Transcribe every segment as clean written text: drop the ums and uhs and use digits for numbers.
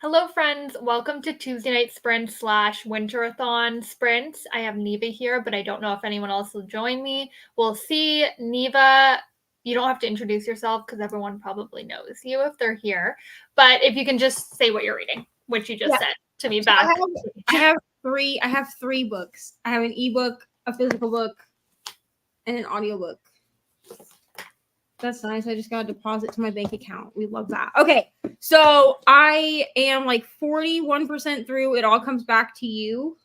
Hello, friends. Welcome to Tuesday Night Sprints / Winterathon Sprints. I have Neva here, but I don't know if anyone else will join me. We'll see. Neva, you don't have to introduce yourself because everyone probably knows you if they're here. But if you can just say what you're reading, which you just said to me back. I have three books. I have an ebook, a physical book, and an audiobook. That's nice. I just got a deposit to my bank account. We love that. Okay, so I am like 41% through. It all comes back to you.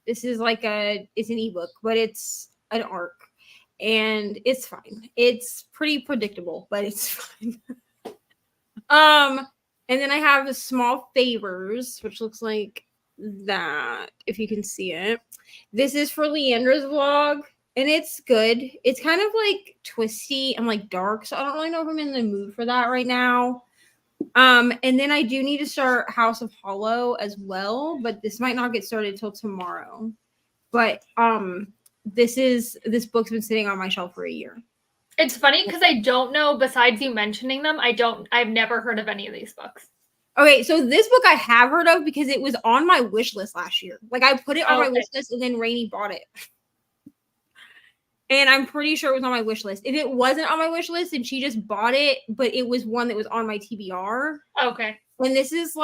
This is it's an ebook, but it's an arc, and it's fine. It's pretty predictable, but it's fine. And then I have a Small Favors, which looks like that, if you can see it. This is for Leandra's vlog. And it's good. It's kind of like twisty and like dark. So I don't really know if I'm in the mood for that right now. And then I do need to start House of Hollow as well, but this might not get started till tomorrow. But this book's been sitting on my shelf for a year. It's funny because I don't know, besides you mentioning them, I've never heard of any of these books. Okay, so this book I have heard of because it was on my wish list last year. Like I put it on my wish list and then Rainey bought it. And I'm pretty sure it was on my wish list. If it wasn't on my wish list and she just bought it, but it was one that was on my TBR. Okay. And this is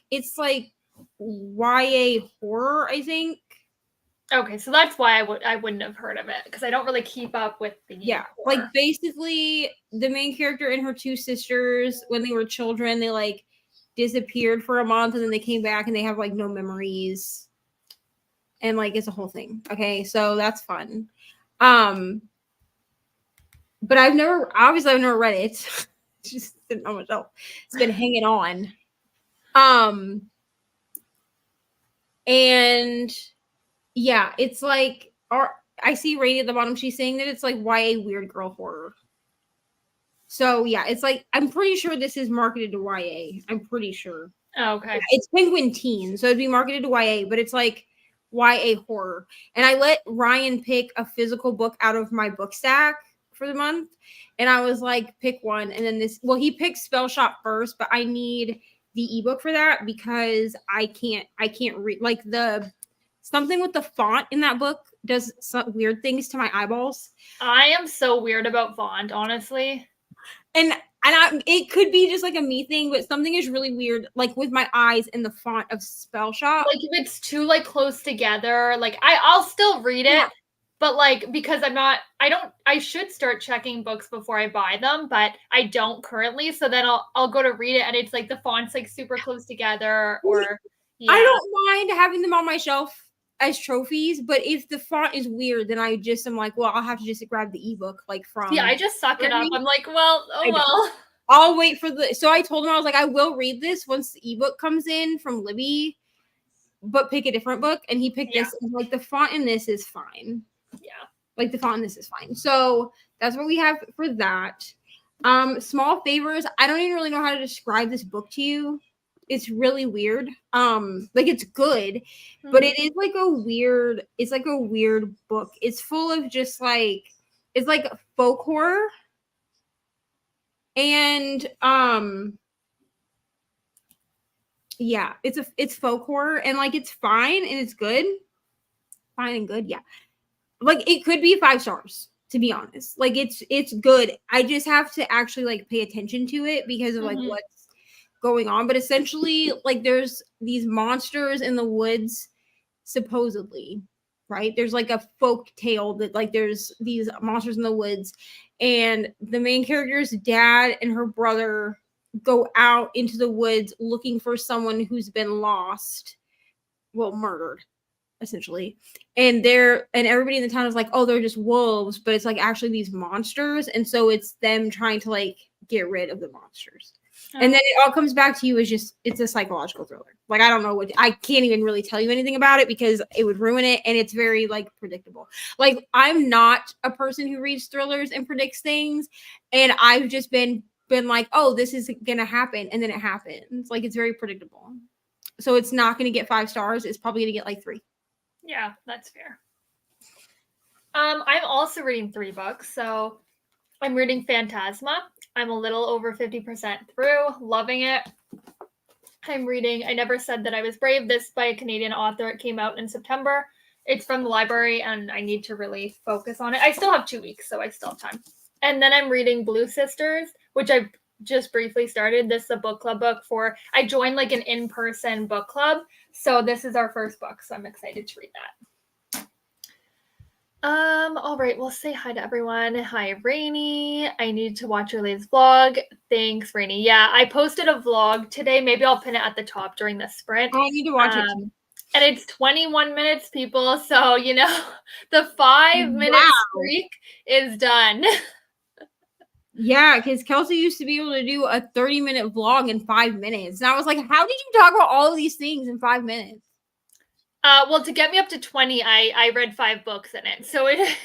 it's like YA horror, I think. Okay, so that's why I wouldn't have heard of it because I don't really keep up with the horror. Like basically the main character and her two sisters, when they were children, they like disappeared for a month and then they came back and they have like no memories. And like it's a whole thing. Okay, so that's fun. But I've never read it. It's just sitting on my shelf. It's been hanging on. And yeah, it's like I see Rainy at the bottom. She's saying that it's like YA weird girl horror. So yeah, it's like I'm pretty sure this is marketed to YA. I'm pretty sure. Oh, okay. It's Penguin Teen, so it'd be marketed to YA, but it's like YA horror. And I let Ryan pick a physical book out of my book stack for the month. And I was like, pick one. And then he picked Spell Shop first, but I need the ebook for that because I can't read like something with the font in that book does some weird things to my eyeballs. I am so weird about font, honestly. And it could be just like a me thing, but something is really weird, like with my eyes and the font of Spell Shop. Like if it's too like close together, like I'll still read it, but like because I should start checking books before I buy them, but I don't currently. So then I'll go to read it and it's like the font's like super close together, or yeah. I don't mind having them on my shelf as trophies, but if the font is weird, then I'm like, well, I'll have to just grab the ebook like from. Yeah, I just suck it up. I'm like, well, well. I'll wait for so I told him, I was like, I will read this once the ebook comes in from Libby, but pick a different book. And he picked this. And like the font in this is fine. Yeah. Like the font in this is fine. So that's what we have for that. Small Favors. I don't even really know how to describe this book to you. It's really weird. Like it's good, but it is like a weird book. It's full of just like, it's like folk horror. And yeah, it's folk horror and like it's fine and it's good. Fine and good, yeah. Like it could be 5 stars, to be honest. Like it's good. I just have to actually like pay attention to it because of like what's going on. But essentially, like there's these monsters in the woods, supposedly, right? There's like a folk tale that like there's these monsters in the woods, and the main character's dad and her brother go out into the woods looking for someone who's been lost, well, murdered, essentially. And everybody in the town is like, oh, they're just wolves, but it's like actually these monsters, and so it's them trying to like get rid of the monsters. And then it all comes back to you as just, it's a psychological thriller. Like, I don't know I can't even really tell you anything about it because it would ruin it. And it's very like predictable. Like, I'm not a person who reads thrillers and predicts things. And I've just been like, oh, this is going to happen. And then it happens. Like, it's very predictable. So it's not going to get 5 stars. It's probably going to get like 3. Yeah, that's fair. I'm also reading 3 books. So I'm reading Phantasma. I'm a little over 50% through, loving it. I'm reading I Never Said That I Was Brave. This by a Canadian author. It came out in September. It's from the library, and I need to really focus on it. I still have 2 weeks, so I still have time. And then I'm reading Blue Sisters, which I just briefly started. This is a book club book I joined like an in-person book club. So this is our first book, so I'm excited to read that. All right, we'll say hi to everyone. Hi, Rainy. I need to watch your latest vlog. Thanks, Rainy. Yeah, I posted a vlog today. Maybe I'll pin it at the top during the sprint. I need to watch it too. And it's 21 minutes, people. So, you know, the 5-minute streak is done. Yeah, because Kelsey used to be able to do a 30-minute vlog in 5 minutes. And I was like, how did you talk about all of these things in 5 minutes? Well, to get me up to 20, I read 5 books in it. So it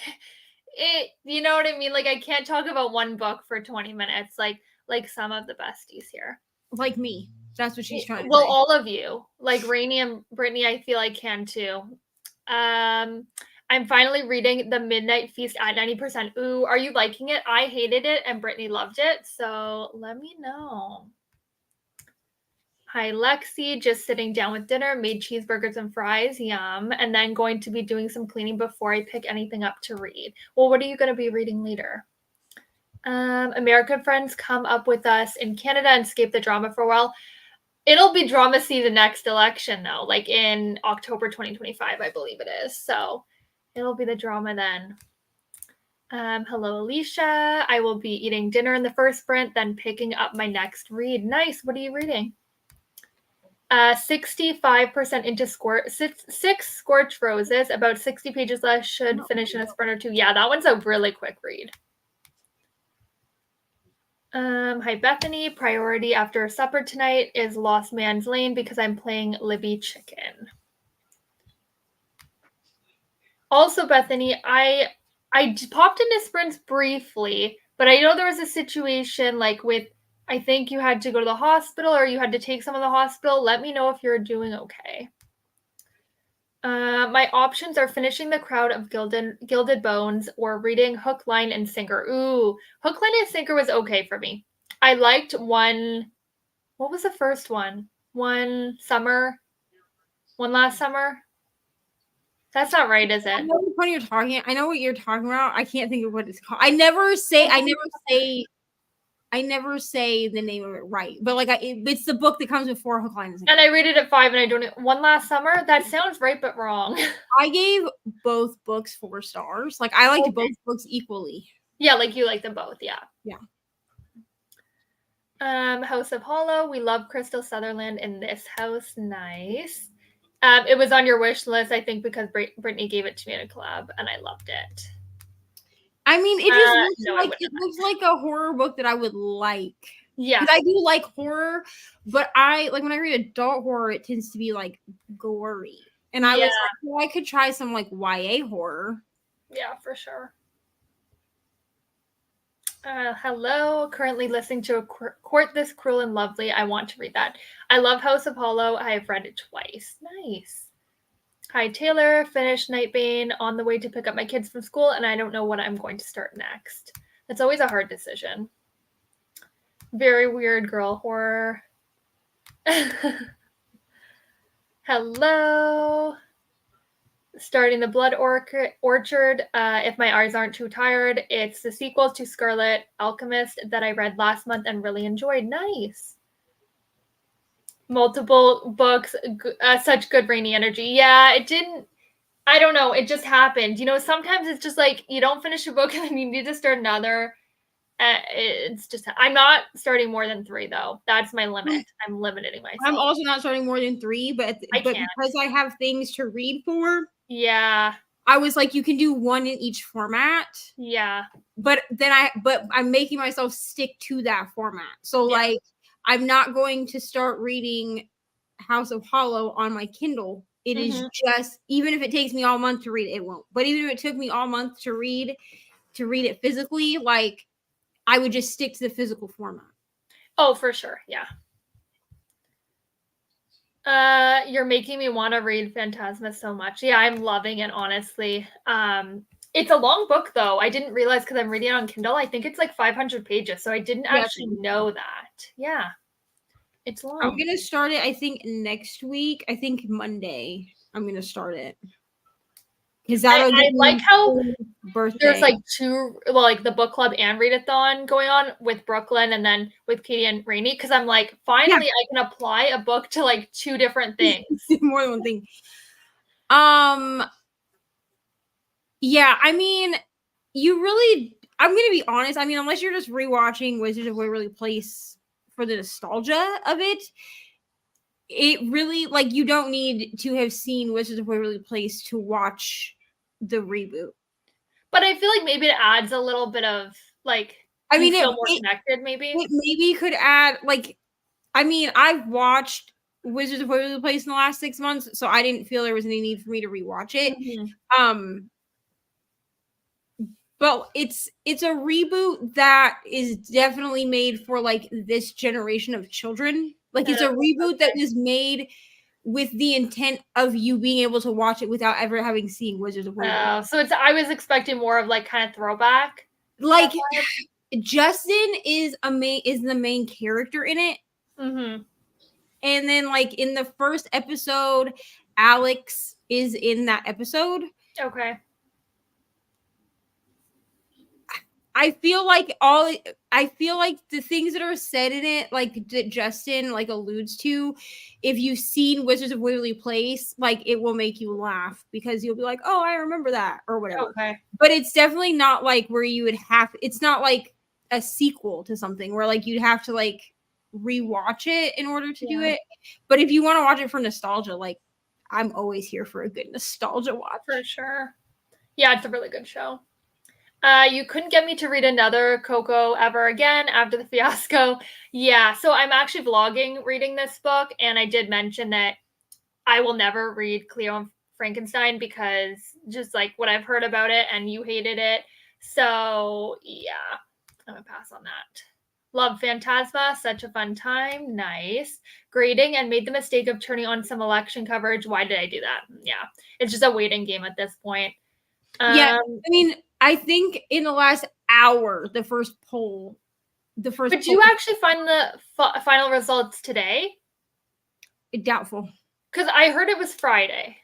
you know what I mean? Like I can't talk about one book for 20 minutes, like some of the besties here. Like me. That's what she's trying to Well, say. all of you. Like Rainy and Brittany, I feel I can too. I'm finally reading The Midnight Feast at 90%. Ooh, are you liking it? I hated it and Brittany loved it. So let me know. Hi, Lexi. Just sitting down with dinner, made cheeseburgers and fries. Yum. And then going to be doing some cleaning before I pick anything up to read. Well, what are you going to be reading later? American friends come up with us in Canada and escape the drama for a while. It'll be drama season next election, though, like in October 2025, I believe it is. So it'll be the drama then. Hello, Alicia. I will be eating dinner in the first sprint, then picking up my next read. Nice. What are you reading? 65% into six Scorched Roses. About 60 pages left. Should finish in a sprint or two. Yeah, that one's a really quick read. Hi, Bethany. Priority after supper tonight is Lost Man's Lane because I'm playing Libby Chicken. Also, Bethany, I popped into sprints briefly, but I know there was a situation like with, I think you had to go to the hospital or you had to take some of the hospital. Let me know if you're doing okay. My options are finishing The Crowd of Gilded Bones or reading Hook, Line, and Sinker. Ooh, Hook, Line, and Sinker was okay for me. I liked one. What was the first one? One Last Summer. That's not right, is it? I know what you're talking. I know what you're talking about. I can't think of what it's called. I never say the name of it right, but like it's the book that comes before Hook, Line, and Sinker. And I rated it 5, and I don't. One Last Summer. That sounds right, but wrong. I gave both books 4 stars. Like I liked both books equally. Yeah, like you like them both. Yeah. Yeah. House of Hollow. We love Crystal Sutherland in this house. Nice. It was on your wish list, I think, because Brittany gave it to me in a collab, and I loved it. I mean, it just looks like a horror book that I would like. Yeah, because I do like horror, but I like when I read adult horror, it tends to be like gory, and I was like, well, I could try some like YA horror. Yeah, for sure. Hello, currently listening to Court This Cruel and Lovely. I want to read that. I love House of Hollow. I have read it twice. Nice. Hi, Taylor. Finished Nightbane on the way to pick up my kids from school, and I don't know what I'm going to start next. That's always a hard decision. Very weird girl horror. Hello. Starting the Blood Orchard. If my eyes aren't too tired, it's the sequel to Scarlet Alchemist that I read last month and really enjoyed. Nice. Multiple books, such good rainy energy. Yeah, it didn't. I don't know. It just happened. You know, sometimes it's just like you don't finish a book and then you need to start another. It's just, I'm not starting more than 3 though. That's my limit. I'm limiting myself. I'm also not starting more than 3, but because I have things to read for. Yeah. I was like, you can do 1 in each format. Yeah. But I'm making myself stick to that format. So like, I'm not going to start reading House of Hollow on my Kindle. It is just, even if it takes me all month to read it, it won't. But even if it took me all month to read it physically, like I would just stick to the physical format. Oh, for sure. Yeah. You're making me want to read Phantasma so much. Yeah, I'm loving it, honestly. It's a long book, though. I didn't realize because I'm reading it on Kindle. I think it's like 500 pages, so I didn't actually know that. Yeah. It's I'm long. gonna start it, I think, next week. I think Monday I'm gonna start it. Because that'll I give like me how there's birthday. like two, well, like the book club and readathon going on with Brooklyn and then with Katie and Rainey. Because I'm like, Yeah. finally, I can apply a book to like two different things. More than one thing. Yeah, I mean, I'm gonna be honest. I mean, unless you're just rewatching Wizards of Waverly Place for the nostalgia of it, it really, like, you don't need to have seen Wizards of Waverly Place to watch the reboot. But I feel like maybe it adds a little bit of like, I you mean, feel more connected, maybe. it maybe could add, like, I mean, I've watched Wizards of Waverly Place in the last 6 months, so I didn't feel there was any need for me to rewatch it. Mhm. But it's a reboot that is definitely made for like this generation of children. Like, it's a reboot that was made with the intent of you being able to watch it without ever having seen Wizards of Waverly. So I was expecting more of like kind of throwback. Like, Justin is the main character in it. Mm-hmm. And then, like, in the first episode, Alex is in that episode. Okay. I feel like the things that are said in it, like that Justin like alludes to, if you've seen Wizards of Waverly Place, like, it will make you laugh because you'll be like, oh, I remember that or whatever. Okay. But it's definitely not like where you would it's not like a sequel to something where like you'd have to like rewatch it in order to do it. But if you want to watch it for nostalgia, like, I'm always here for a good nostalgia watch. For sure. Yeah, it's a really good show. You couldn't get me to read another Coco ever again after the fiasco. Yeah, so I'm actually vlogging reading this book, and I did mention that I will never read Cleo and Frankenstein because just like what I've heard about it, and you hated it. So yeah, I'm gonna pass on that. Love Phantasma, such a fun time. Nice. Grading and made the mistake of turning on some election coverage. Why did I do that? Yeah, it's just a waiting game at this point. Yeah, I mean, I think in the last hour, the first poll. But you actually find the final results today? Doubtful. Because I heard it was Friday.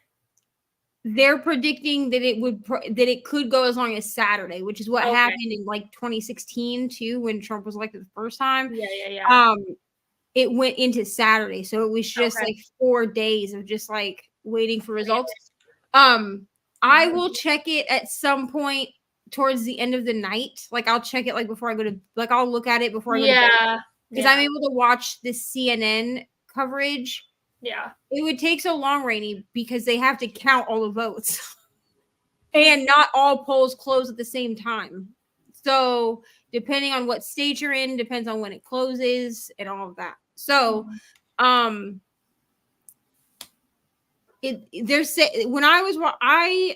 They're predicting that it could go as long as Saturday, which is what happened in like 2016 too, when Trump was elected the first time. Yeah. It went into Saturday, so it was just like 4 days of just like waiting for results. I will check it at some point towards the end of the night. Like, I'll check it like before I go to, like, I'll look at it before I go to bed. Because I'm able to watch the CNN coverage. Yeah. It would take so long, Rainey, because they have to count all the votes. And not all polls close at the same time. So depending on what state you're in, depends on when it closes and all of that. So, I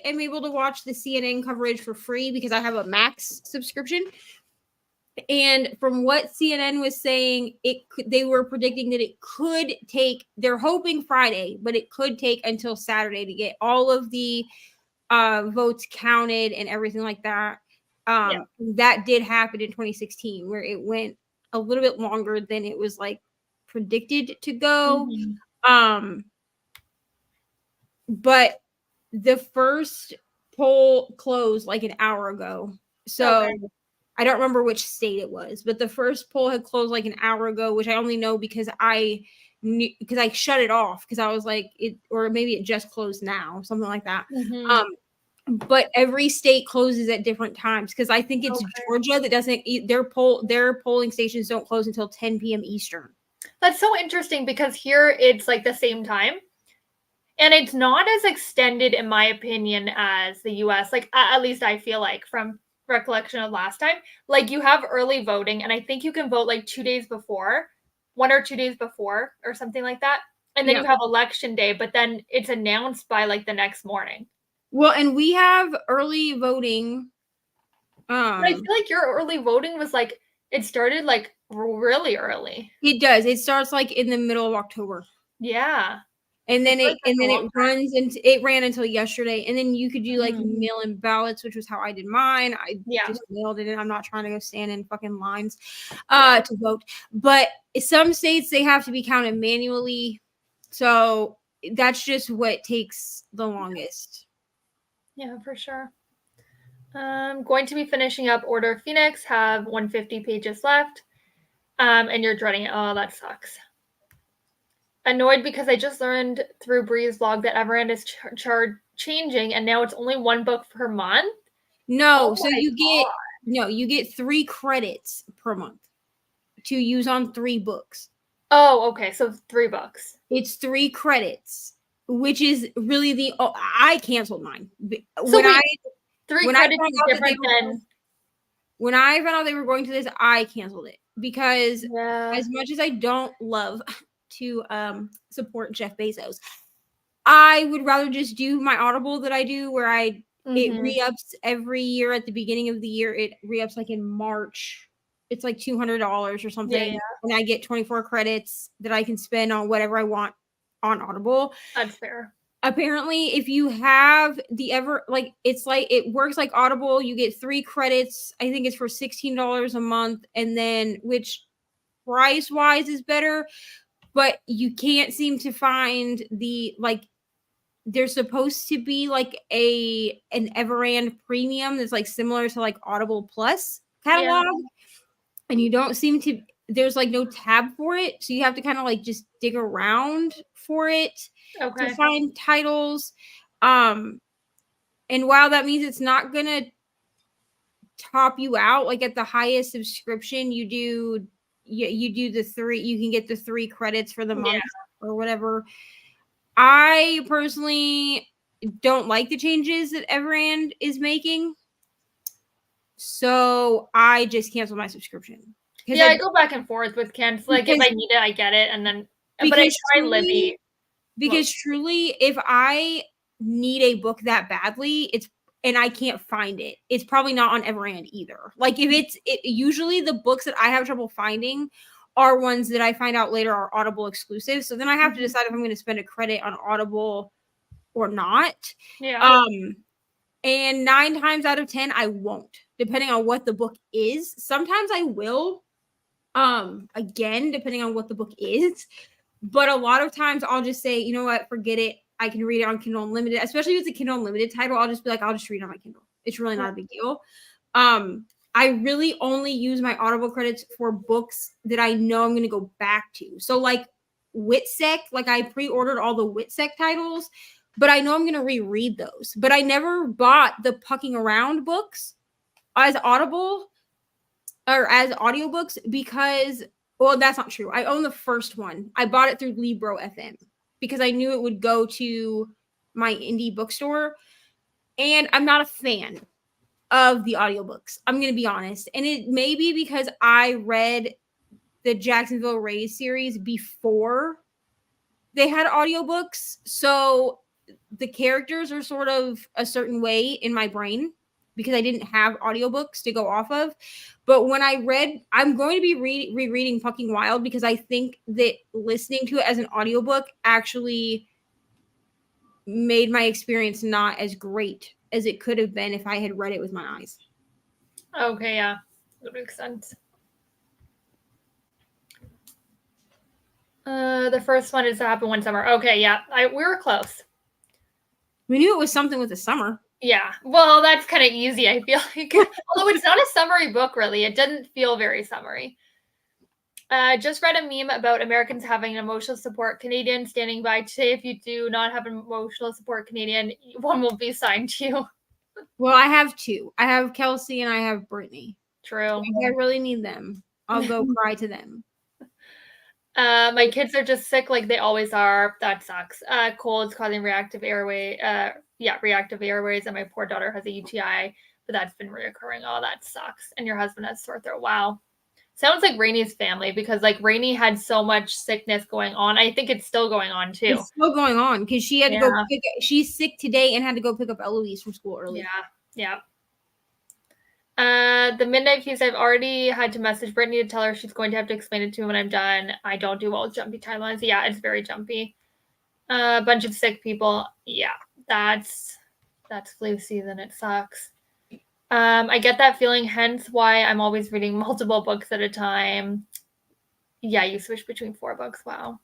am able to watch the CNN coverage for free because I have a Max subscription. And from what CNN was saying, they were predicting that it could take, they're hoping Friday, but it could take until Saturday to get all of the votes counted and everything like that. That did happen in 2016, where it went a little bit longer than it was like predicted to go. But the first poll closed like an hour ago. So I don't remember which state it was, but the first poll had closed like an hour ago, which I only know because I shut it off because I was like, or maybe it just closed now, something like that. But every state closes at different times because I think it's Georgia that doesn't, their polling stations don't close until 10 p.m. Eastern. That's so interesting because here it's like the same time. And it's not as extended, in my opinion, as the US. Like, at least I feel like from recollection of last time. Like, you have early voting, and I think you can vote like 2 days before, 1 or 2 days before, or something like that. And then you have election day, but then it's announced by like the next morning. Well, and we have early voting. But I feel like your early voting was like, it started like really early. It does. It starts like in the middle of October. Yeah. And then I feel like that's a long it runs and it ran until yesterday. And then you could do like Mhm. mail-in ballots, which was how I did mine. I Yeah. just mailed it in. I'm not trying to go stand in fucking lines Yeah. to vote. But some states they have to be counted manually. So that's just what takes the longest. Yeah, for sure. Going to be finishing up Order of Phoenix, have 150 pages left. And you're dreading it. Oh, that sucks. Annoyed because I just learned through Bree's blog that Everend is changing, and now it's only one book per month. No, Oh so my you get 3 credits per month to use on 3 books. Oh, okay. So 3 books. It's 3 credits, which is really the I canceled mine. So When wait, I 3 when I credits found is out that different than when I found out they were going to this, I canceled it because yeah. as much as I don't love to support Jeff Bezos, I would rather just do my Audible that I do where it Mhm. re-ups every year at the beginning of the year. It re-ups like in March. It's like $200 or Yeah, something. yeah. And I get 24 credits that I can spend on whatever I want on Audible. That's fair. Apparently, if you have it's like it works like Audible. You get 3 credits. I think it's for $16 a month, and then which price wise is better, but you can't seem to find the like there's supposed to be like an Everand premium that's like similar to like Audible Plus Yeah. catalog, and you don't seem to there's like no tab for it, so you have to kind of like just dig around for it to Okay. find titles. um and while that means it's not gonna top you out like at the highest subscription, you do the 3, you can get the 3 credits for the Yeah. month or whatever. I personally don't like the changes that Everand is making, so I just canceled my subscription because Yeah, I go back and forth with cancel. Like if I need it, I get it, and then but I because try Libby. truly if I need a book that badly, it's and I can't find it, it's probably not on Everand either. Like if usually the books that I have trouble finding are ones that I find out later are Audible exclusive, so then I have to decide if I'm going to spend a credit on Audible or not. Yeah. um and 9 times out of 10 I won't, depending on what the book is. Sometimes I will, again depending on what the book is, but a lot of times I'll just say, you know what, forget it, I can read it on Kindle Unlimited. Especially if it's a Kindle Unlimited title, I'll just be like, I'll just read it on my Kindle. It's really not a big deal. I really only use my Audible credits for books that I know I'm going to go back to. So like Witsec, like I pre-ordered all the Witsec titles, but I know I'm going to reread those. But I never bought the Pucking Around books as Audible or as audiobooks because, well, that's not true. I own the first one. I bought it through Libro FM because I knew it would go to my indie bookstore, and I'm not a fan of the audiobooks. I'm going to be honest. And it may be because I read the Jacksonville Rays series before they had audiobooks. So the characters are sort of a certain way in my brain because I didn't have audiobooks to go off of. But when I read, I'm going to be rereading Fucking Wild because I think that listening to it as an audiobook actually made my experience not as great as it could have been if I had read it with my eyes. Okay, yeah. That makes sense. The first one is to happen one summer. Okay, yeah. We were close. We knew it was something with the summer. Yeah. Well, that's kind of easy, I feel like. Although it's not a summary book, really. It doesn't feel very summary. Just read a meme about Americans having emotional support Canadian standing by today. If you do not have an emotional support Canadian, one will be signed to you. Well, I have 2. I have Kelsey and I have Brittany. True. So if I really need them, I'll go cry to them. My kids are just sick like they always are. That sucks. Colds causing reactive airways, and my poor daughter has a UTI, but that's been reoccurring. Oh, that sucks. And your husband has sore throat. Wow. Sounds like Rainey's family because like Rainey had so much sickness going on. I think it's still going on too. It's still going on because she had to go she's sick today and had to go pick up Eloise from school early. Yeah. The Midnight Feast, I've already had to message Brittany to tell her she's going to have to explain it to me when I'm done. I don't do well with jumpy timelines. Yeah, it's very jumpy. A bunch of sick people. Yeah, that's flu season. It sucks. I get that feeling, hence why I'm always reading multiple books at a time. Yeah, you switch between 4 books. Wow.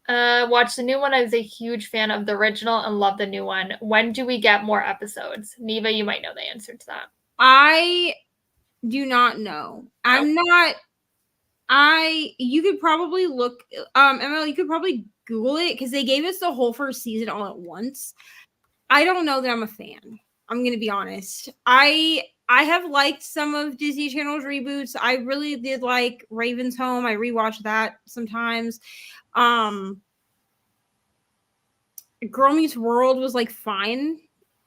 Watch the new one. I was a huge fan of the original and love the new one. When do we get more episodes? Neva, you might know the answer to that. I do not know. I'm not. You could probably look, Emma, you could probably Google it because they gave us the whole first season all at once. I don't know that I'm a fan. I'm gonna be honest. I have liked some of Disney Channel's reboots. I really did like Raven's Home. I rewatch that sometimes. Girl Meets World was like fine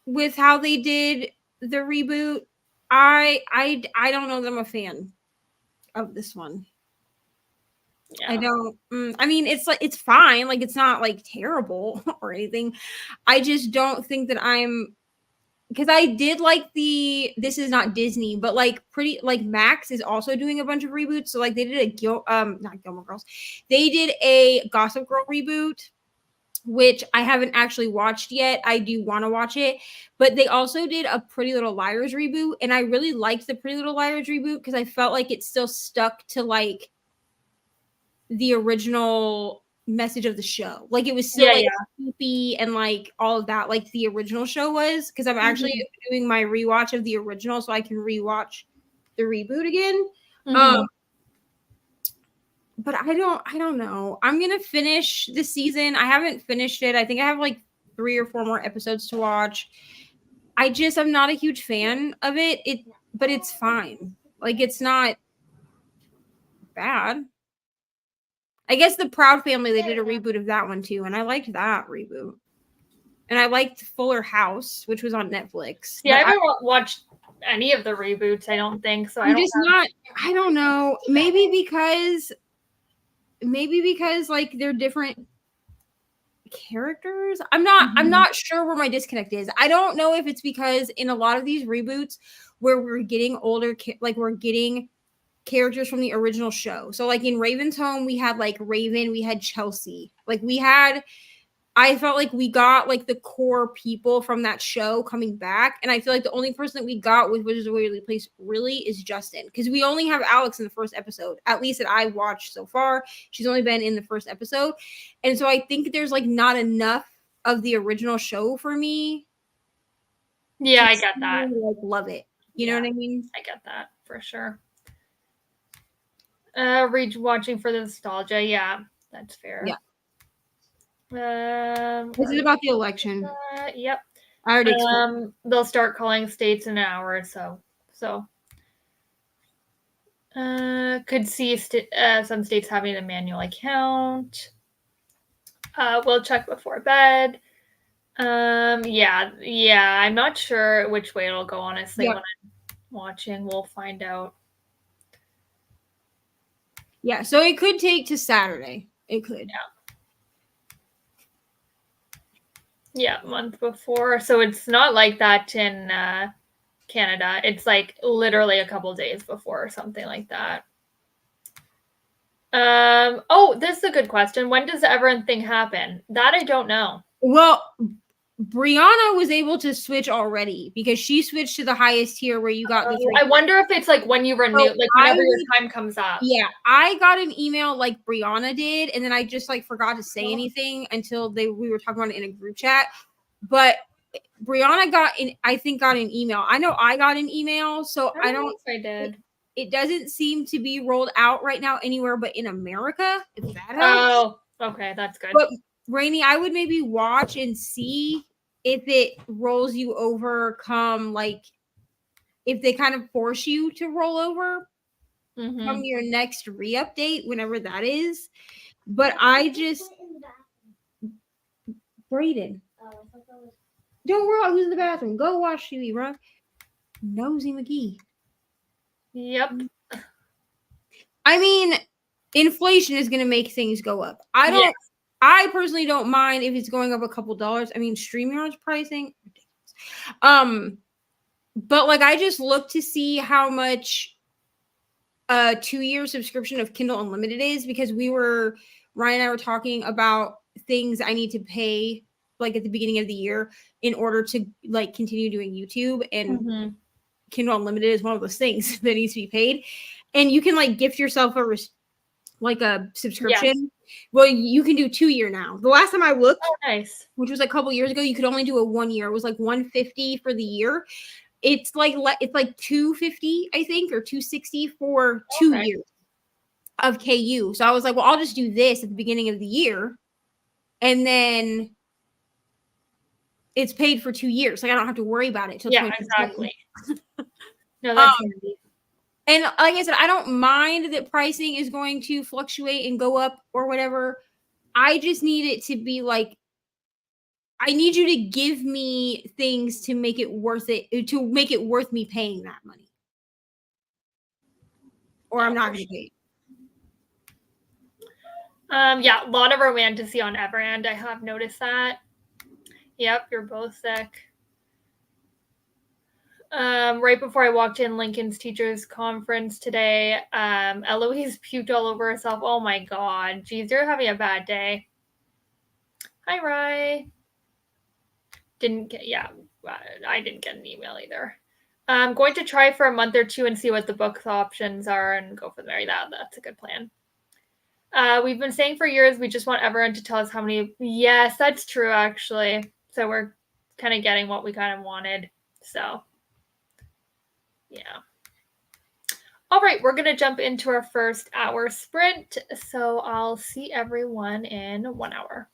with how they did the reboot. I don't know that I'm a fan of this one. Yeah. I don't. I mean, it's like it's fine. Like it's not like terrible or anything. I just don't think that I'm, because I did like this is not Disney, but like pretty like Max is also doing a bunch of reboots. So like they did not Gilmore Girls, they did a Gossip Girl reboot, which I haven't actually watched yet. I do want to watch it, but they also did a Pretty Little Liars reboot, and I really liked the Pretty Little Liars reboot because I felt like it still stuck to like the original message of the show. Like it was still creepy and like all of that, like the original show was. Because I'm actually doing my rewatch of the original, so I can rewatch the reboot again. But I don't know. I'm gonna finish the season. I haven't finished it. I think I have like 3 or 4 more episodes to watch. I'm not a huge fan of it. But it's fine. Like it's not bad. I guess the Proud Family, they did a reboot of that one too, and I liked that reboot. And I liked Fuller House, which was on Netflix. Yeah, I haven't watched any of the reboots, I don't think. So I don't know. Maybe because like they're different characters. I'm not sure where my disconnect is. I don't know if it's because in a lot of these reboots where we're getting older, like we're getting characters from the original show. So like in Raven's Home, we had like Raven, we had Chelsea. Like I felt like we got like the core people from that show coming back. And I feel like the only person that we got with Wizards of Waverly Place really is Justin. Because we only have Alex in the first episode, at least that I watched so far. She's only been in the first episode. And so I think there's like not enough of the original show for me. Yeah, I get that. Like love it. You know what I mean? I get that for sure. Watching for the nostalgia. Yeah, that's fair. Yeah. This is about the election. Yep. I already explained. They'll start calling states in an hour or so. Could see some states having a manual account. We'll check before bed. Yeah. I'm not sure which way it'll go, honestly. When I'm watching, we'll find out. Yeah, so it could take to Saturday. It could. Yeah, month before. So it's not like that in Canada. It's like literally a couple days before or something like that. Oh, this is a good question. When does the Everend thing happen? That I don't know. Well, Brianna was able to switch already because she switched to the highest tier where you got the. I wonder if it's like when you renew, like whenever your time comes up. Yeah, I got an email like Brianna did, and then I just like forgot to say anything until we were talking about it in a group chat. But Brianna got an email. I know I got an email, so I don't know if I did. It doesn't seem to be rolled out right now anywhere but in America. If that helps. Oh, okay, that's good. But Rainey, I would maybe watch and see if it rolls you over if they kind of force you to roll over from your next re-update, whenever that is. But Brayden. Don't worry about who's in the bathroom. Go watch TV, bro. Nosy McGee. Yep. I mean, inflation is going to make things go up. I personally don't mind if it's going up a couple dollars. I mean, StreamYard's pricing, ridiculous. But like I just looked to see how much a 2-year subscription of Kindle Unlimited is because Ryan and I were talking about things I need to pay like at the beginning of the year in order to like continue doing YouTube, and Mhm. Kindle Unlimited is one of those things that needs to be paid. And you can like gift yourself like a Yes. subscription. Well, you can do 2 year now. The last time I looked, Oh, nice. which was like a couple years ago, you could only do a 1 year. It was like 150 for the year. It's like 250, I think, or 260 for two Okay. years of KU. So I was like, well, I'll just do this at the beginning of the year, and then it's paid for 2 years. Like I don't have to worry about it till Yeah, 2027. exactly. No, that's Um, handy. and like I said, I don't mind that pricing is going to fluctuate and go up or whatever. I just need it to be like, I need you to give me things to make it worth it, to make it worth me paying that money, or I'm No, not for going to sure. pay it. Yeah, a lot of romantasy on Everand. I have noticed that. Yep, you're both sick. Right before I walked in Lincoln's teachers conference today, Eloise puked all over herself. Oh my god. Geez, you're having a bad day. Hi, Rye. I didn't get an email either. I'm going to try for a month or two and see what the book options are and go from there. That's a good plan. We've been saying for years we just want everyone to tell us how many. Yes, that's true, actually. So we're kind of getting what we kind of wanted. So, yeah. All right, we're going to jump into our first hour sprint. So I'll see everyone in 1 hour.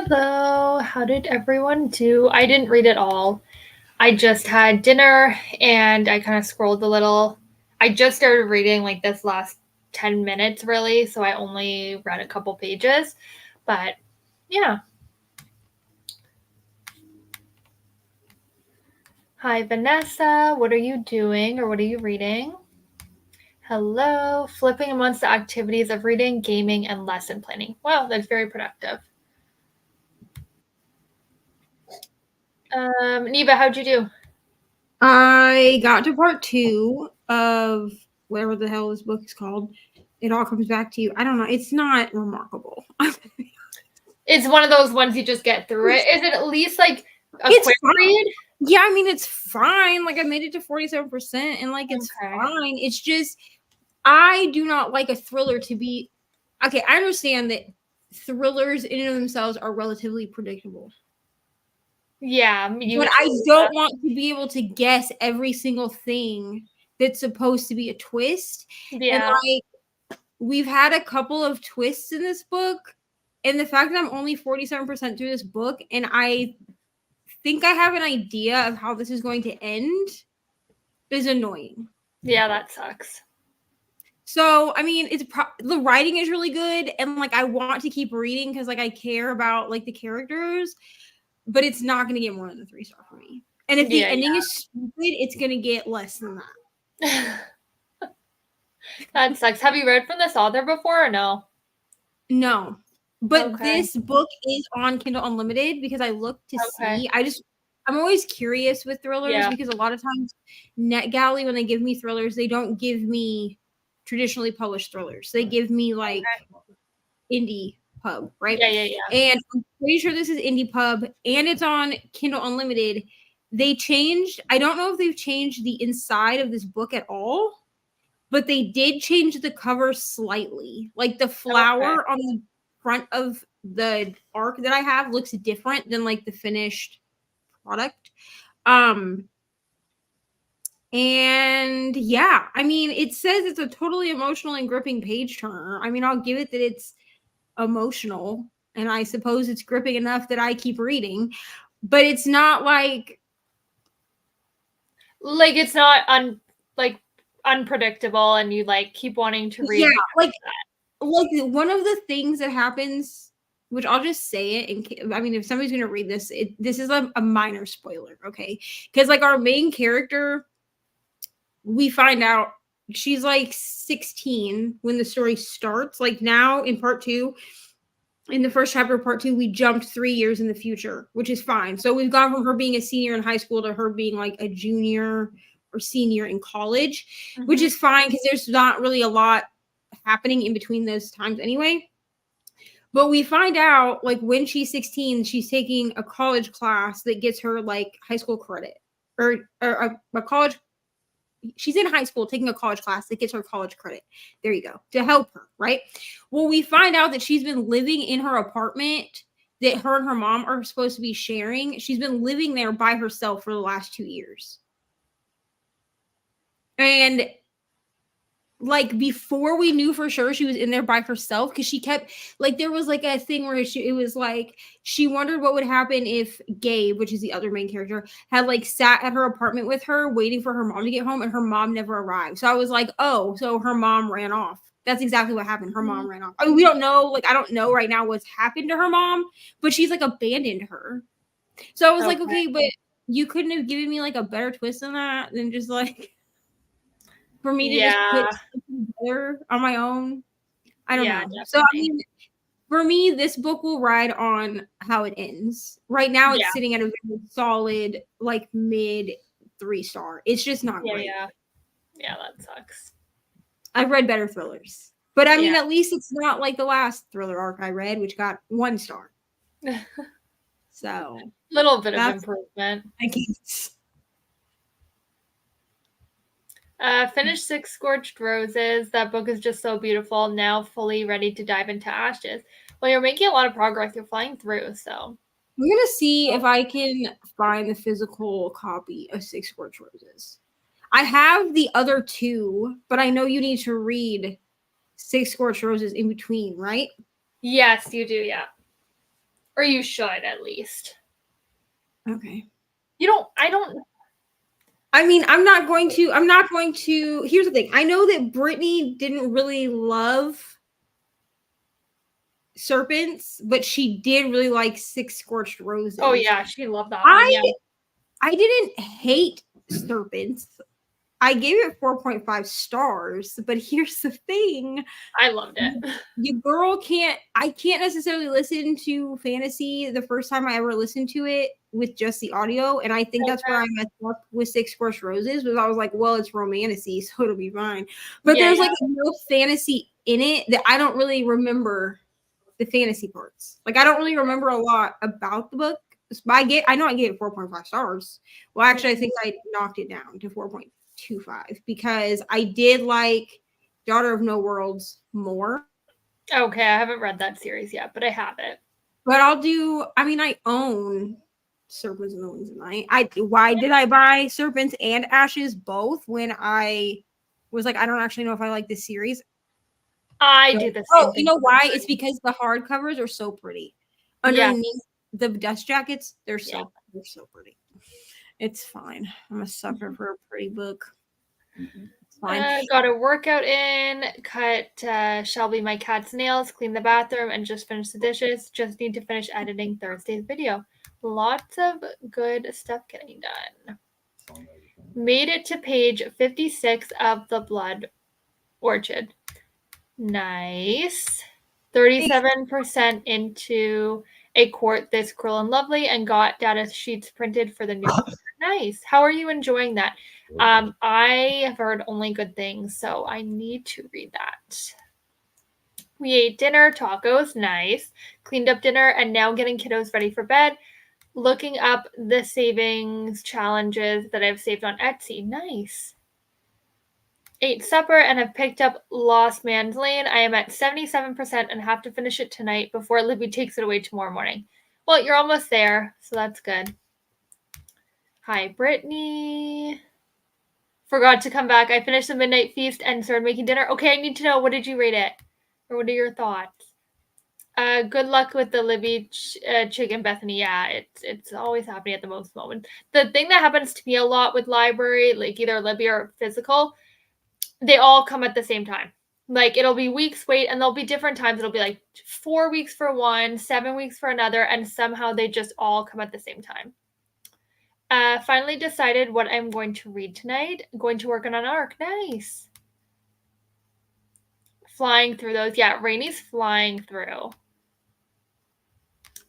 Hello, how did everyone do? I didn't read it all. I just had dinner and I kind of scrolled a little. I just started reading like this last 10 minutes, really, so I only read a couple pages. But yeah. Hi, Vanessa. What are you doing or what are you reading? Hello. Flipping amongst the activities of reading, gaming, and lesson planning. Wow, that's very productive. Neva, how'd you do? I got to part 2 of whatever the hell this book is called. It all comes back to you. I don't know. It's not remarkable. It's one of those ones you just get through it. Is it at least like a quick read? Yeah, I mean, it's fine. Like, I made it to 47%, and like, it's Okay. fine. It's just, I do not like a thriller to be. Okay, I understand that thrillers in and of themselves are relatively predictable. Yeah, But I don't want to be able to guess every single thing that's supposed to be a twist. Yeah. And like, we've had a couple of twists in this book, and the fact that I'm only 47% through this book, and I think I have an idea of how this is going to end, is annoying. Yeah, that sucks. So, I mean, the writing is really good, and like, I want to keep reading because like, I care about like the characters, but it's not going to get more than a 3-star for me. And if the ending is stupid, it's going to get less than that. That sucks. Have you read from this author before or no? No. But this book is on Kindle Unlimited because I looked to see. I'm always curious with thrillers because a lot of times NetGalley, when they give me thrillers, they don't give me traditionally published thrillers. They give me like indie pub, right? Yeah. And I'm pretty sure this is indie pub and it's on Kindle Unlimited. They changed, I don't know if they've changed the inside of this book at all, but they did change the cover slightly. Like the flower on the front of the arc that I have looks different than like the finished product. And yeah, I mean, it says it's a totally emotional and gripping page turner. I mean, I'll give it that it's emotional, and I suppose it's gripping enough that I keep reading, but it's not like it's not unpredictable and you like keep wanting to read. Yeah, like one of the things that happens, which I'll just say it, and I mean, if somebody's gonna read this, this is a minor spoiler, okay? Because like our main character, we find out she's like 16 when the story starts. Like now in part 2, in the first chapter of part 2, we jumped 3 years in the future, which is fine. So we've gone from her being a senior in high school to her being like a junior or senior in college, which is fine because there's not really a lot happening in between those times anyway. But we find out like when she's 16, she's taking a college class that gets her like high school credit or a college. She's in high school taking a college class that gets her college credit. There you go, to help her, right? Well, we find out that she's been living in her apartment that her and her mom are supposed to be sharing. She's been living there by herself for the last 2 years. And like before we knew for sure she was in there by herself, because she kept like, there was like a thing where it was like she wondered what would happen if Gabe, which is the other main character, had like sat at her apartment with her waiting for her mom to get home and her mom never arrived. So I was like, oh, so her mom ran off. That's exactly what happened. Her mom ran off. I mean, we don't know, like I don't know right now what's happened to her mom, but she's like abandoned her. So I was like, okay, but you couldn't have given me like a better twist than that than just like for me to just put something together on my own. I don't know. Definitely. So I mean, for me, this book will ride on how it ends. Right now, it's sitting at a very solid, like mid 3-star. It's just not great. Yeah, that sucks. I've read better thrillers, but I mean, at least it's not like the last thriller arc I read, which got 1 star. So little bit of improvement, I guess. Finished 6 Scorched Roses. That book is just so beautiful. Now fully ready to dive into Ashes. Well, you're making a lot of progress. You're flying through, so. I'm going to see if I can find the physical copy of 6 Scorched Roses. I have the other 2, but I know you need to read 6 Scorched Roses in between, right? Yes, you do, yeah. Or you should at least. Okay. I don't. I mean, I'm not going to. Here's the thing. I know that Brittany didn't really love Serpents, but she did really like Six Scorched Roses. Oh yeah, she loved that one. Yeah. I didn't hate Serpents. I gave it 4.5 stars, but here's the thing. I loved it. I can't necessarily listen to fantasy the first time I ever listened to it with just the audio. And I think that's where I messed up with Six Scorched Roses, because I was like, well, it's romantasy, so it'll be fine. But there's like enough fantasy in it that I don't really remember the fantasy parts. Like, I don't really remember a lot about the book. I know I gave it 4.5 stars. Well, actually, I think I knocked it down to 4.25 because I did like Daughter of No Worlds more. Okay, I haven't read that series yet, but I have it. But I own Serpents and the Wings of Night. Why did I buy Serpents and Ashes both when I was like, I don't actually know if I like this series? I do the same thing. You know why? It's because the hardcovers are so pretty. Underneath the dust jackets, they're so pretty. It's fine. I'm a sucker for a pretty book. It's fine. Got a workout in, cut Shelby my cat's nails, clean the bathroom, and just finish the dishes. Just need to finish editing Thursday's video. Lots of good stuff getting done. Made it to page 56 of the Blood Orchid. Nice. 37% into a quart this Cruel and Lovely, and got data sheets printed for the new book. Nice. How are you enjoying that? I have heard only good things, so I need to read that. We ate dinner, tacos, nice. Cleaned up dinner, and now getting kiddos ready for bed. Looking up the savings challenges that I've saved on Etsy. Nice. Ate supper and have picked up Lost Man's Lane. I am at 77% and have to finish it tonight before Libby takes it away tomorrow morning. Well, you're almost there, so that's good. Hi, Brittany. Forgot to come back. I finished the Midnight Feast and started making dinner. Okay, I need to know, what did you rate it? Or what are your thoughts? Good luck with the Libby chicken, Bethany. Yeah, it's always happening at the most moment. The thing that happens to me a lot with library, like either Libby or physical, they all come at the same time. Like, it'll be weeks wait, and there'll be different times. It'll be like 4 weeks for one, 7 weeks for another, and somehow they just all come at the same time. Finally decided what I'm going to read tonight. Going to work on an arc. Nice. Flying through those. Yeah, Rainy's flying through.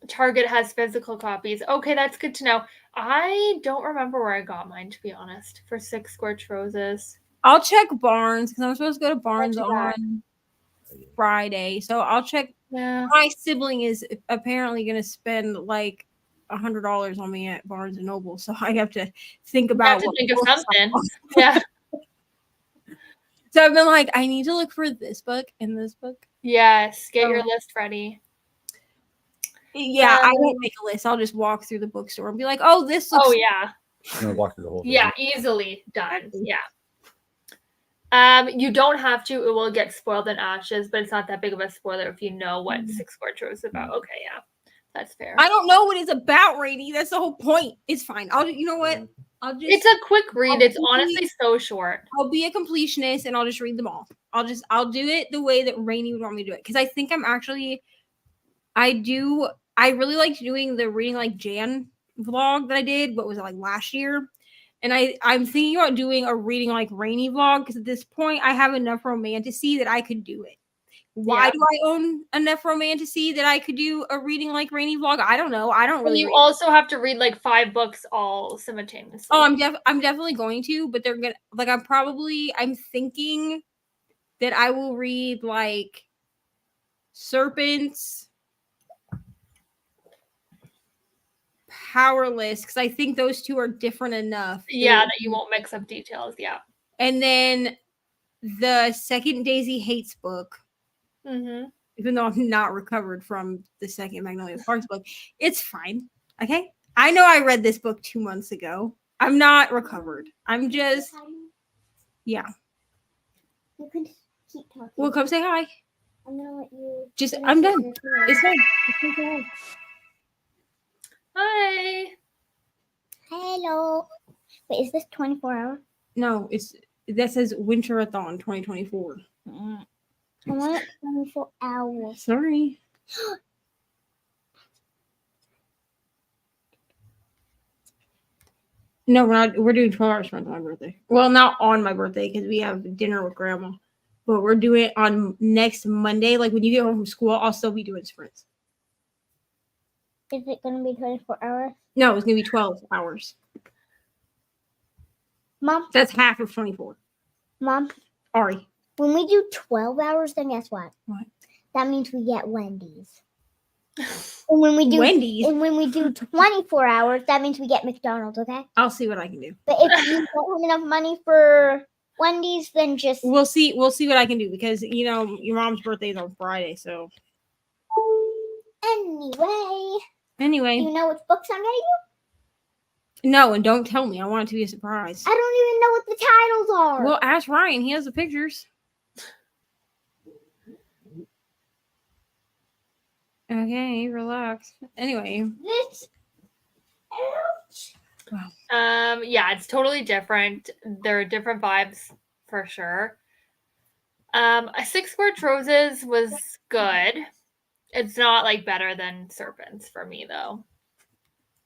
Target has physical copies. Okay, that's good to know. I don't remember where I got mine, to be honest, for Six Scorched Roses. I'll check Barnes because I'm supposed to go to Barnes on Friday. So I'll check. Yeah. My sibling is apparently going to spend like $100 on me at Barnes and Noble, so I have to think about think of something. Yeah. So I've been like, I need to look for this book and this book. Yes, get your list ready. Yeah, I won't make a list. I'll just walk through the bookstore and be like, oh, this looks. Oh yeah. I'm gonna walk through the whole thing. Yeah, easily done. Yeah. You don't have to. It will get spoiled in Ashes, but it's not that big of a spoiler if you know what Six Scorched Roses is about. Okay, yeah, that's fair. I don't know what it's about, Rainy. That's the whole point. It's fine. You know what? It's a quick read. It's honestly so short. I'll be a completionist and I'll just read them all. I'll do it the way that Rainy would want me to do it. Because I think I really liked doing the reading like Jan vlog that I did, what was it, like last year? And I'm thinking about doing a reading like Rainy vlog because at this point I have enough romantasy that I could do it. Why do I own enough romantasy that I could do a reading like Rainy vlog? I don't know. I don't really. You also have to read like 5 books all simultaneously. Oh, I'm definitely going to, but they're gonna like I'm thinking that I will read like Serpents, Powerless, because I think those two are different enough. Yeah, that you won't mix up details. Yeah. And then the second Daisy Hates book. Mm-hmm. Even though I'm not recovered from the second Magnolia Sparks book, it's fine. Okay, I know I read this book 2 months ago. I'm not recovered. I'm just, yeah. You can keep talking. Well, come say hi. I'm gonna let you. I'm done. It's fine. Hi. Hello. Wait, is this 24 hours? No, that says Winterathon 2024. I want it 24 hours. Sorry. No, we're not. We're doing 12-hour sprints on my birthday. Well, not on my birthday because we have dinner with grandma. But we're doing it on next Monday. Like when you get home from school, I'll still be doing sprints. Is it going to be 24 hours? No, it's gonna be 12 hours. Mom, That's half of 24. Mom, Ari. when we do 12 hours, then guess what? What? That means we get Wendy's. And when we do Wendy's. And when we do 24 hours, that means we get McDonald's, okay? I'll see what I can do. But if you don't have enough money for Wendy's, then just We'll see what I can do because your mom's birthday is on Friday. So anyway. Do you know which books I'm getting you? No, and don't tell me. I want it to be a surprise. I don't even know what the titles are. Well, ask Ryan. He has the pictures. Okay, relax. Anyway. Wow. Yeah, it's totally different. There are different vibes for sure. A 6 Scorched Roses was good. It's not like better than Serpents for me though.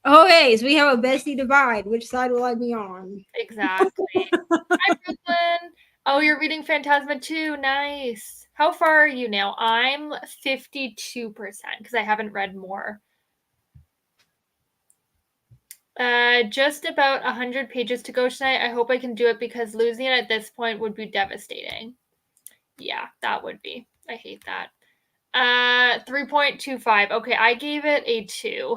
Okay, so we have a bestie divide. Which side will I be on? Exactly. Hi, Brooklyn. Oh, you're reading Phantasma too. Nice. How far are you now? I'm 52% because I haven't read more. Just about 100 pages to go tonight. I hope I can do it because losing it at this point would be devastating. Yeah, that would be. I hate that. 3.25. Okay, I gave it a 2.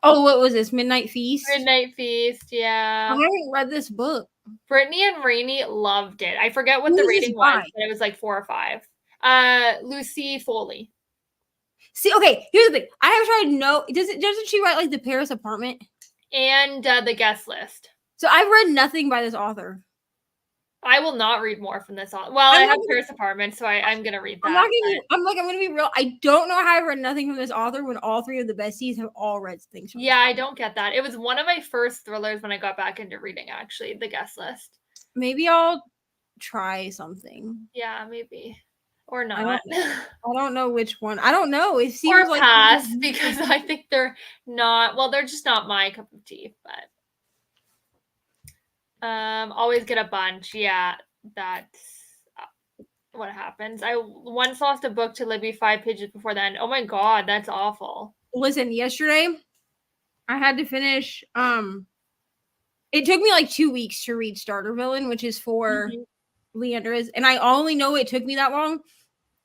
Oh, what was this? Midnight Feast? Midnight Feast, yeah. I haven't read this book. Brittany and Rainey loved it. I forget what the rating was, but it was like 4 or 5. Lucy Foley. See, okay, here's the thing. I have tried to know. Doesn't she write like the Paris Apartment? And the guest list. So I've read nothing by this author. I will not read more from this author. Well, I have Paris Apartment, so I'm gonna read that. I'm gonna be real. I don't know how I've read nothing from this author when all 3 of the besties have all read things from Yeah, I don't get that. It was one of my first thrillers when I got back into reading, actually, the guest list. Maybe I'll try something. Yeah, maybe. Or not. I don't know which one. I don't know. It seems or pass because I think they're not, well, they're just not my cup of tea, but always get a bunch. Yeah, that's what happens. I once lost a book to Libby 5 pages before the end. Oh my god, that's awful. Listen, yesterday I had to finish it took me like 2 weeks to read Starter Villain, which is for Leandra's, and I only know it took me that long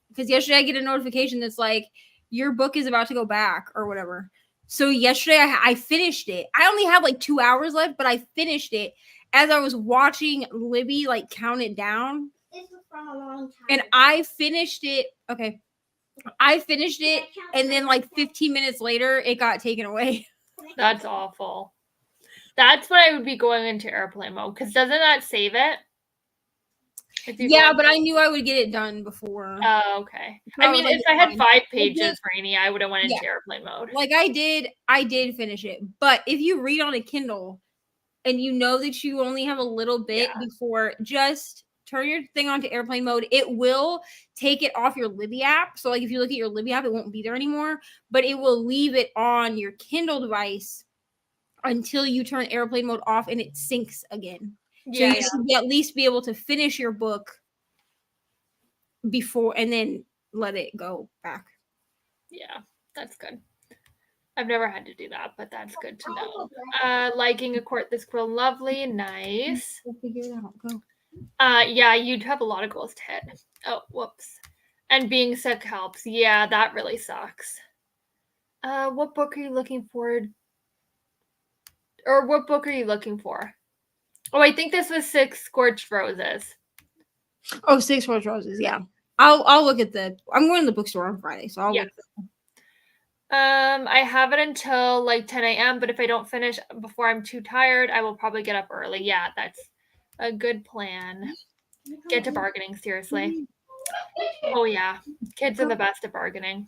because yesterday I get a notification that's like your book is about to go back or whatever. So yesterday I finished it. I only have like 2 hours left, but I finished it as I was watching Libby like count it down. This was from a long time. And I finished it. Okay. I finished it, and then like 15 minutes later, it got taken away. That's awful. That's when I would be going into airplane mode because doesn't that save it? Yeah, but I knew I would get it done before. Oh, okay. So I mean, like, if I had 5 pages, Rainy, I would have went into airplane mode. Like I did finish it. But if you read on a Kindle and you know that you only have a little bit before, just turn your thing onto airplane mode. It will take it off your Libby app. So like if you look at your Libby app, it won't be there anymore, but it will leave it on your Kindle device until you turn airplane mode off and it syncs again. So you should at least be able to finish your book before and then let it go back. Yeah, that's good. I've never had to do that, but that's good to know. Liking A Court This Cruel Lovely, nice. We'll figure it out. Go. Yeah, you'd have a lot of goals to hit. Oh, whoops. And being sick helps. Yeah, that really sucks. What book are you looking for? Or what book are you looking for? Oh, I think this was 6 Scorched Roses. Oh, 6 Scorched Roses, yeah. I'll look at I'm going to the bookstore on Friday, so I'll look at them. I have it until like 10 a.m., but if I don't finish before I'm too tired, I will probably get up early. Yeah, that's a good plan. Get to bargaining, seriously. Oh, yeah. Kids are the best at bargaining.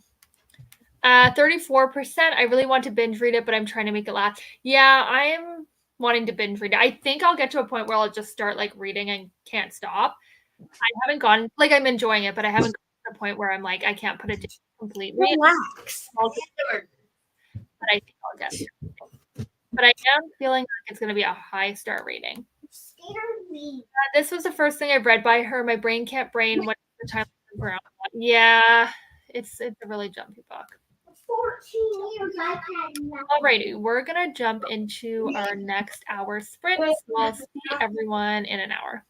34%. I really want to binge read it, but I'm trying to make it last. Yeah, I'm wanting to binge read it. I think I'll get to a point where I'll just start like reading and can't stop. I haven't gone like I'm enjoying it, but I haven't gotten to the point where I'm like I can't put it down completely. Relax. But I think I'll get to it. But I am feeling like it's going to be a high star rating. This was the first thing I've read by her. My brain can't brain. What's the time around? Yeah, it's a really jumpy book. 14 years I've had Alrighty, we're gonna jump into our next hour sprint. So I'll see everyone in an hour.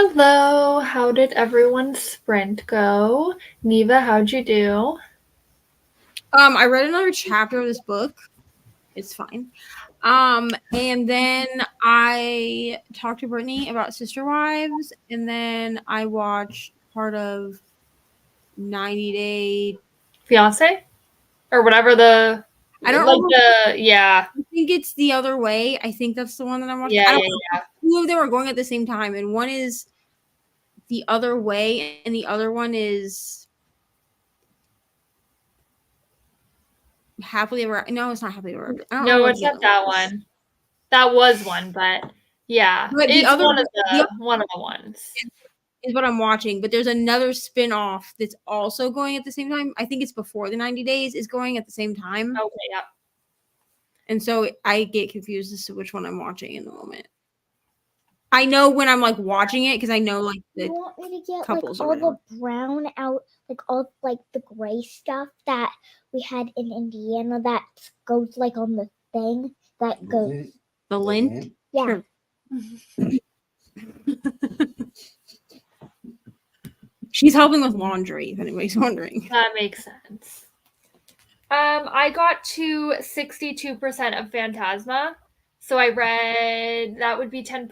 Hello, how did everyone's sprint go? Neva, how'd you do? I read another chapter of this book. It's fine. And then I talked to Brittany about Sister Wives, and then I watched part of 90 Day. Fiance? Or whatever the I don't like remember. yeah. I think it's The Other Way. I think that's the one that I'm watching. Yeah, I don't yeah, know. yeah. Two of them are going at the same time, and one is The Other Way, and the other one is Happily Ever. No, it's not Happily Ever After. I don't No, remember what it's the not other that one is. one. That was one, but yeah. But It's the one of other the ones. is what I'm watching, but there's another spin-off that's also going at the same time. I think it's before the 90 days is going at the same time. Okay, yeah. And so I get confused as to which one I'm watching in the moment. I know when I'm like watching it because I know like the You want me to get like couples all or whatever. the brown out, like all like the gray stuff that we had in Indiana that goes like on the thing that goes. The lint? Yeah. Sure. She's helping with laundry, if anybody's wondering. That makes sense. I got to 62% of Phantasma. So I read that would be 10%.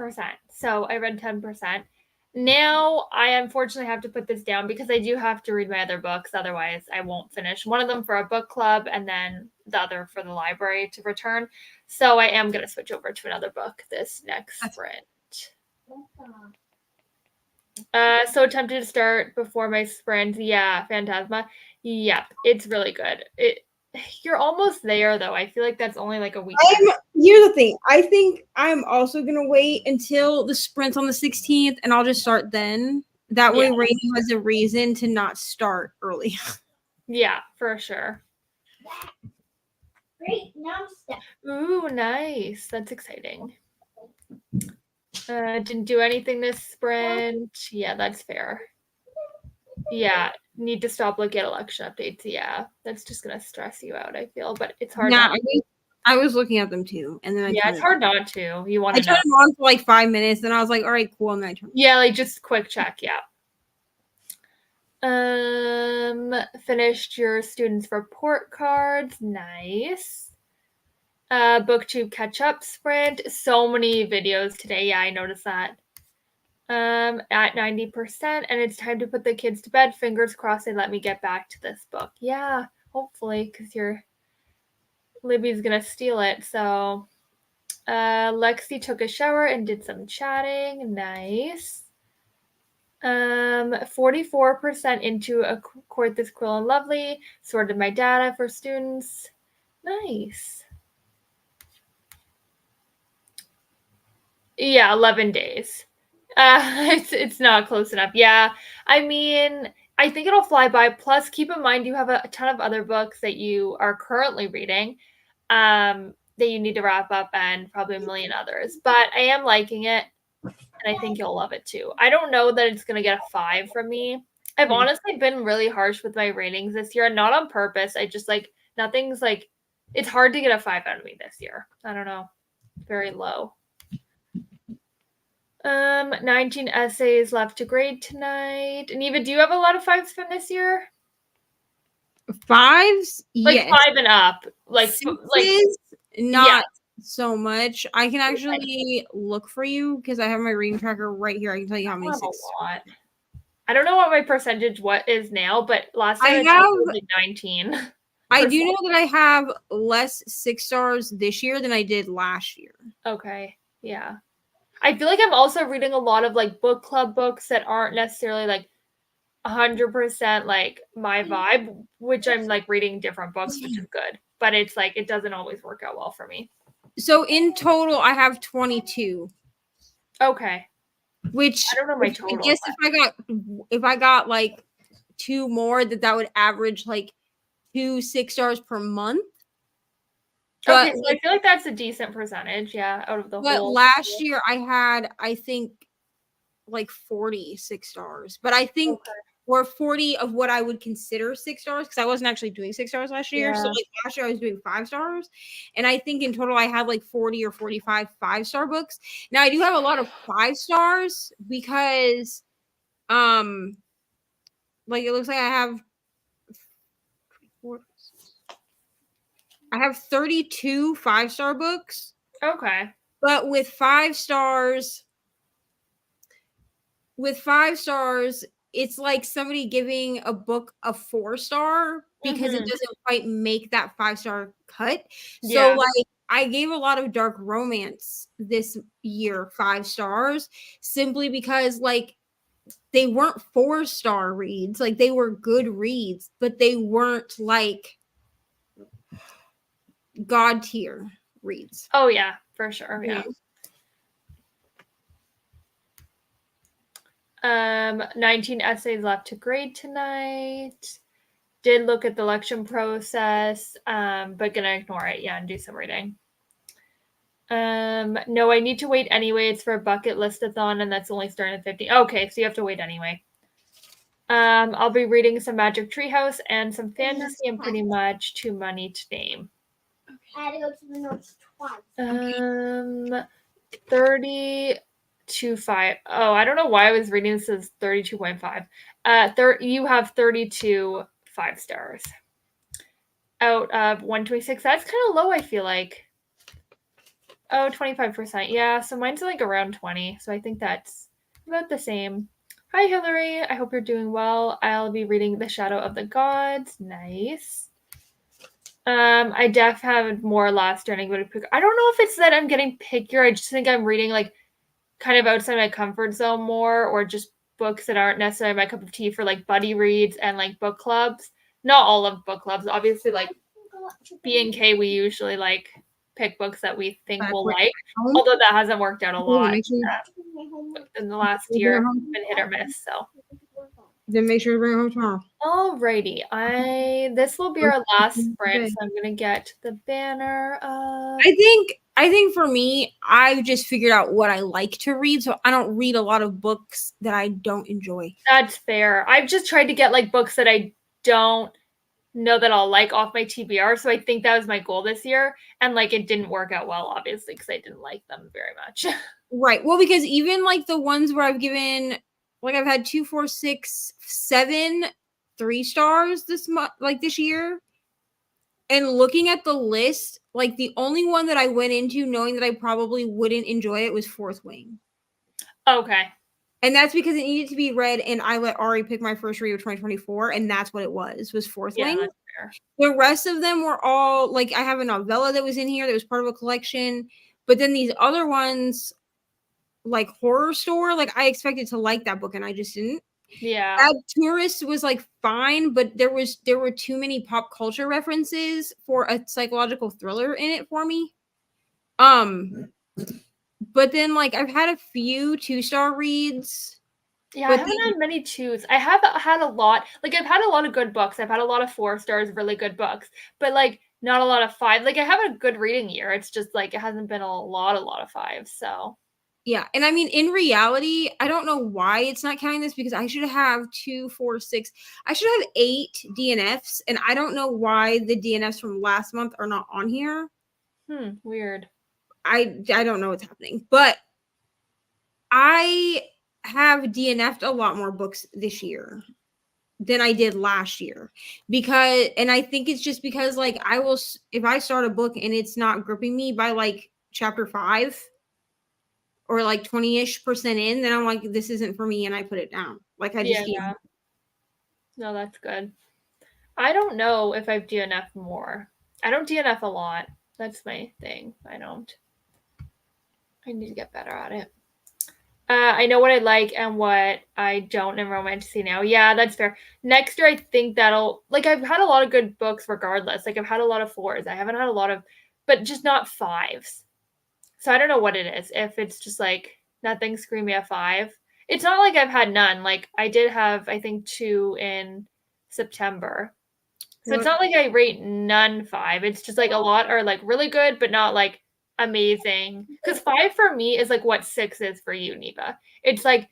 So I read 10%. Now I unfortunately have to put this down because I do have to read my other books. Otherwise, I won't finish one of them for a book club and then the other for the library to return. So I am going to switch over to another book this next sprint. So tempted to start before my sprint. Yeah, Phantasma. Yep, it's really good. You're almost there though. I feel like that's only like a week. Here's the thing. I think I'm also gonna wait until the sprint's on the 16th, and I'll just start then. That way, Rainy has a reason to not start early. Yeah, for sure. Great, now step. Ooh, nice. That's exciting. Didn't do anything this sprint. Yeah, that's fair. Yeah, need to stop looking at election updates. Yeah, that's just gonna stress you out, I feel, but it's hard. Yeah, I was looking at them too, and then it's hard not to. You want I to turned know. them on for like 5 minutes, and I was like, all right, cool, and then I turned. Yeah, like just quick check. Yeah. Finished your students' report cards. Nice. Booktube catch-up sprint. So many videos today. Yeah, I noticed that. At 90%, and it's time to put the kids to bed. Fingers crossed they let me get back to this book. Yeah, hopefully, because Libby's gonna steal it. So Lexi took a shower and did some chatting. Nice. 44% into a Court This Cruel and Lovely. Sorted my data for students. Nice. Yeah, 11 days. It's not close enough. Yeah, I mean, I think it'll fly by. Plus, keep in mind you have a ton of other books that you are currently reading that you need to wrap up, and probably a million others. But I am liking it, and I think you'll love it too. I don't know that it's gonna get a 5 from me. I've honestly been really harsh with my ratings this year, and not on purpose. I just nothing's it's hard to get a 5 out of me this year. I don't know, very low. 19 essays left to grade tonight. Neva, do you have a lot of 5s from this year? 5s? Yes. 5 and up. Not so much. I can actually look for you because I have my reading tracker right here. I can tell you how many 6s. A lot. I don't know what my percentage is now, but last time I was 19. I do know that I have less 6 stars this year than I did last year. Okay. Yeah. I feel like I'm also reading a lot of book club books that aren't necessarily 100% my vibe, which I'm reading different books, which is good. But it's it doesn't always work out well for me. So in total, I have 22. Okay. Which I don't know my total. I guess if I got 2 more, that would average 2 6 stars per month. Okay, so I feel like that's a decent percentage, yeah, out of the whole. But last year I had, I think, 40 6 stars. But I think or 40 of what I would consider 6 stars, because I wasn't actually doing 6 stars last year. So Yeah. like last year I was doing 5 stars, and I think in total I had like 40 or 45 5-star books. Now I do have a lot of 5 stars because like it looks like I have 32 5-star books, Okay. but with 5 stars, it's like somebody giving a book a 4-star because it Mhm. doesn't quite make that 5-star cut. So Yeah. like I gave a lot of dark romance this year 5 stars simply because like they weren't 4-star reads, like they were good reads, but they weren't like god tier reads. Oh yeah, for sure. Yeah. 19 essays left to grade tonight. Did look at the election process, but gonna ignore it, yeah, and do some reading. No, I need to wait anyway. It's for a bucket listathon, and that's only starting at 50. Okay, so you have to wait anyway. I'll be reading some Magic Treehouse and some fantasy, and pretty much too many to name. I had to go to the notes twice. 30.5. Oh, I don't know why I was reading this as 32.5. You have 32 5 stars out of 126. That's kind of low, I feel like. Oh, 25%. Yeah, so mine's like around 20. So I think that's about the same. Hi, Hillary. I hope you're doing well. I'll be reading The Shadow of the Gods. Nice. I def had more last year, and I don't know if it's that I'm getting pickier. I just think I'm reading like kind of outside my comfort zone more, or just books that aren't necessarily my cup of tea for like buddy reads and like book clubs. Not all of book clubs, obviously. Like B and K, we usually like pick books that we think we'll like. Although that hasn't worked out a lot in the last year. It's been hit or miss. So Then make sure to bring it home tomorrow. alrighty, this will be our last sprint, so I'm gonna get the banner up. I think for me, I've just figured out what I like to read, so I don't read a lot of books that I don't enjoy. That's fair. I've just tried to get like books that I don't know that I'll like off my TBR, so I think that was my goal this year, and like it didn't work out well, obviously, because I didn't like them very much. Right. Well, because even like the ones where I've given, like I've had 2, 4, 6, 7 3 stars this month, like this year. And looking at the list, like the only one that I went into knowing that I probably wouldn't enjoy it was Fourth Wing. Okay. And that's because it needed to be read, and I let Ari pick my first read of 2024, and that's what it was Fourth Wing. That's fair. The rest of them were all, like, I have a novella that was in here that was part of a collection, but then these other ones, like Horror Store, like I expected to like that book, and I just didn't. Yeah. Bad Tourist was like fine, but there were too many pop culture references for a psychological thriller in it for me. But then like I've had a few 2-star reads. Yeah, I haven't had many 2s. I have had a lot. Like I've had a lot of good books. I've had a lot of 4 stars, really good books, but like not a lot of 5. Like I have a good reading year. It's just like it hasn't been a lot of 5s. So yeah, and I mean, in reality, I don't know why it's not counting this, because I should have 2, 4, 6. I should have 8 DNFs, and I don't know why the DNFs from last month are not on here. Weird. I don't know what's happening, but I have DNF'd a lot more books this year than I did last year, and I think it's just because like if I start a book and it's not gripping me by like chapter 5 or like 20-ish% in, then I'm like, this isn't for me, and I put it down. Like I just yeah. No, that's good. I don't know if I've DNF'd more. I don't DNF a lot. That's my thing. I need to get better at it. I know what I like and what I don't in romantasy now. Yeah, that's fair. Next year, I think that'll, like, I've had a lot of good books regardless. Like, I've had a lot of 4s. I haven't had a lot of, but just not 5s. So I don't know what it is. If it's just like nothing screaming a 5. It's not like I've had none. Like, I did have, I think, 2 in September. So it's not like I rate none 5. It's just like a lot are like really good, but not like amazing. Because 5 for me is like what 6 is for you, Neva. It's like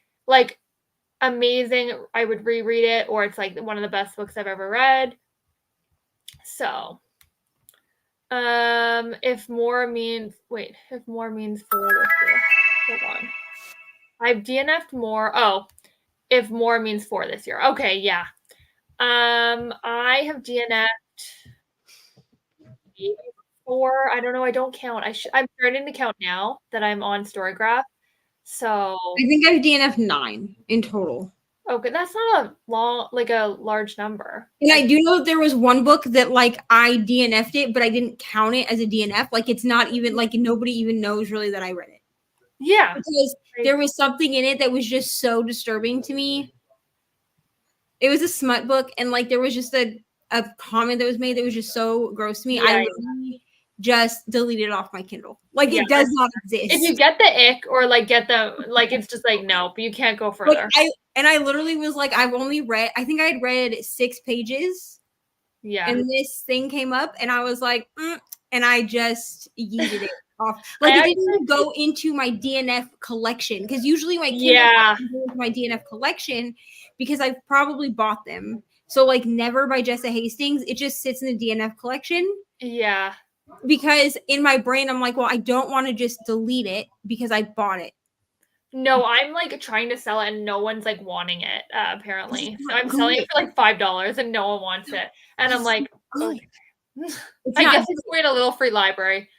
amazing. I would reread it, or it's like one of the best books I've ever read. So, if more means 4 this year. Hold on. I've DNF'd more. Oh, if more means 4 this year. Okay, yeah. I have DNF'd maybe 4. I don't know. I don't count. I'm starting to count now that I'm on Storygraph. So I think I've DNF 9 in total. okay, that's not a large number. And I do know that there was one book that like I DNF'd it, but I didn't count it as a DNF. Like it's not even like nobody even knows really that I read it. Yeah. Because there was something in it that was just so disturbing to me. It was a smut book, and like there was just a comment that was made that was just so gross to me. I literally just deleted it off my Kindle. Like it does not exist. If you get the ick or like get the like, it's just like no, but you can't go further. I literally was like, I think I had read 6 pages. Yeah. And this thing came up, and I was like, and I just yeeted it off. Like it didn't even go into my DNF collection, because usually my Kindle goes into my DNF collection because I've probably bought them. So like Never by Jessa Hastings, it just sits in the DNF collection. Yeah. Because in my brain, I'm like, well, I don't want to just delete it because I bought it. No, I'm like trying to sell it and no one's like wanting it, apparently. So I'm selling it for like $5 and no one wants it. And I'm like, okay. I guess it's going a little free library.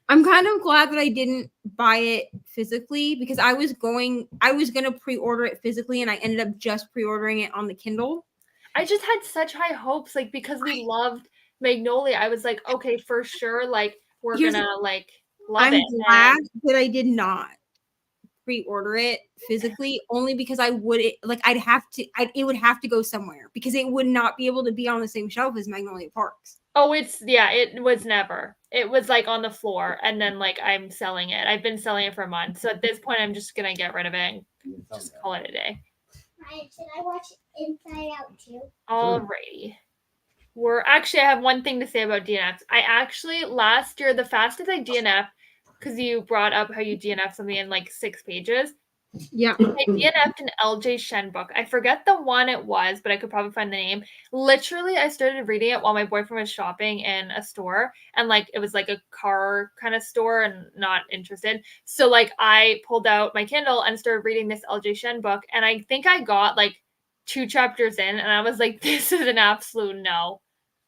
I'm kind of glad that I didn't buy it physically, because I was going to pre-order it physically, and I ended up just pre-ordering it on the Kindle. I just had such high hopes, like because we loved Magnolia. I was like, okay, for sure, like we're gonna like love it. I'm glad that I did not pre-order it physically, only because it would have to go somewhere, because it would not be able to be on the same shelf as Magnolia Parks. Oh, it was never. It was like on the floor, and then like I'm selling it. I've been selling it for months. So at this point, I'm just gonna get rid of it and just call it a day. Ryan, should I watch Inside Out too? Alrighty. I have one thing to say about DNFs. I actually last year, the fastest I DNF, because you brought up how you DNF something in like 6 pages. Yeah. I DNF'd an LJ Shen book. I forget the one it was, but I could probably find the name. Literally, I started reading it while my boyfriend was shopping in a store, and like it was like a car kind of store, and not interested. So like I pulled out my Kindle and started reading this LJ Shen book, and I think I got like 2 chapters in, and I was like, this is an absolute no.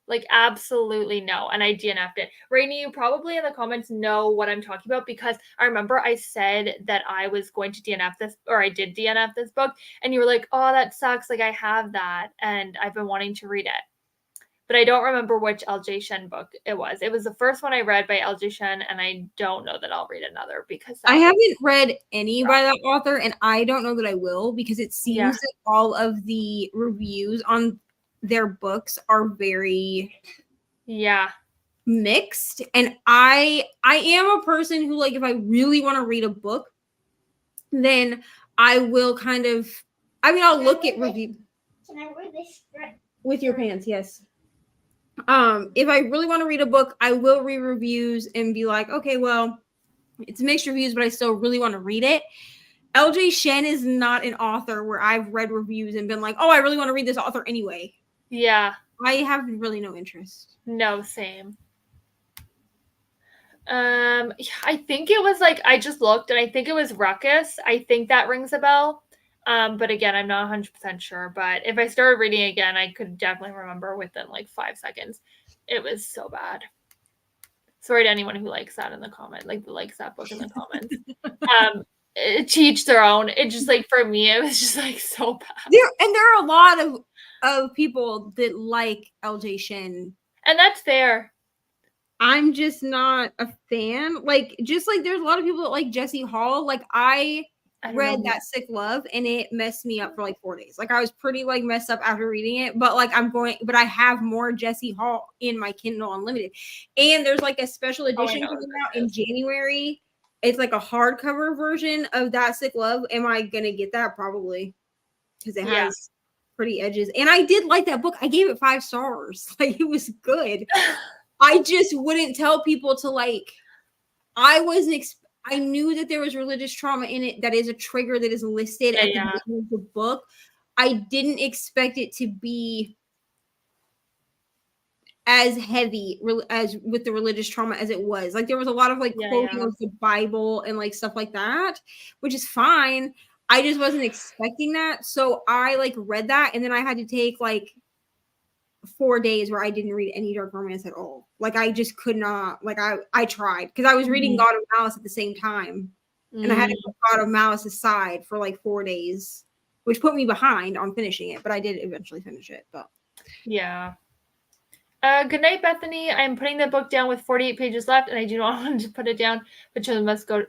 Like, absolutely no. And I DNF'd it. Rainy, you probably in the comments know what I'm talking about, because I remember I said that I was going to DNF this, or I did DNF this book. And you were like, oh, that sucks. Like, I have that. And I've been wanting to read it. But I don't remember which LJ Shen book it was. It was the first one I read by LJ Shen. And I don't know that I'll read another, because I haven't read any by that author. And I don't know that I will, because it seems that all of the reviews on their books are very mixed, and I am a person who, like, if I really want to read a book, then I will I'll look at review. Can I wear this with your pants? Yes. If I really want to read a book, I will read reviews and be like, okay, well, it's mixed reviews, but I still really want to read it. LJ Shen is not an author where I've read reviews and been like, oh, I really want to read this author anyway. Yeah. I have really no interest. No, same. I think it was like, I just looked and I think it was Ruckus. I think that rings a bell. But again, I'm not 100% sure. But if I started reading again, I could definitely remember within like 5 seconds. It was so bad. Sorry to anyone who likes that in the comment, like likes that book in the comments. To each their own. It just like, for me, it was just like so bad. There are a lot of people that like LJ Shen, and that's fair. I'm just not a fan. Like, just like there's a lot of people that like Jesse Hall. Like, I read That Sick Love, and it messed me up for like 4 days. Like, I was pretty like messed up after reading it, but like but I have more Jesse Hall in my Kindle Unlimited, and there's like a special edition coming out in January. It's like a hardcover version of That Sick Love. Am I gonna get that? Probably, because it has pretty edges. And I did like that book. I gave it 5 stars. Like, it was good. I just wouldn't tell people to like. I wasn't. I knew that there was religious trauma in it. That is a trigger that is listed at the beginning of the book. I didn't expect it to be as heavy as with the religious trauma as it was. Like there was a lot of like quoting of the Bible and like stuff like that, which is fine. I just wasn't expecting that. So I like read that and then I had to take like 4 days where I didn't read any dark romance at all. Like I just could not, like I tried because I was reading God of Malice at the same time. And I had to put God of Malice aside for like 4 days, which put me behind on finishing it, but I did eventually finish it. But yeah. Good night, Bethany. I'm putting the book down with 48 pages left, and I do not want to put it down, but children must go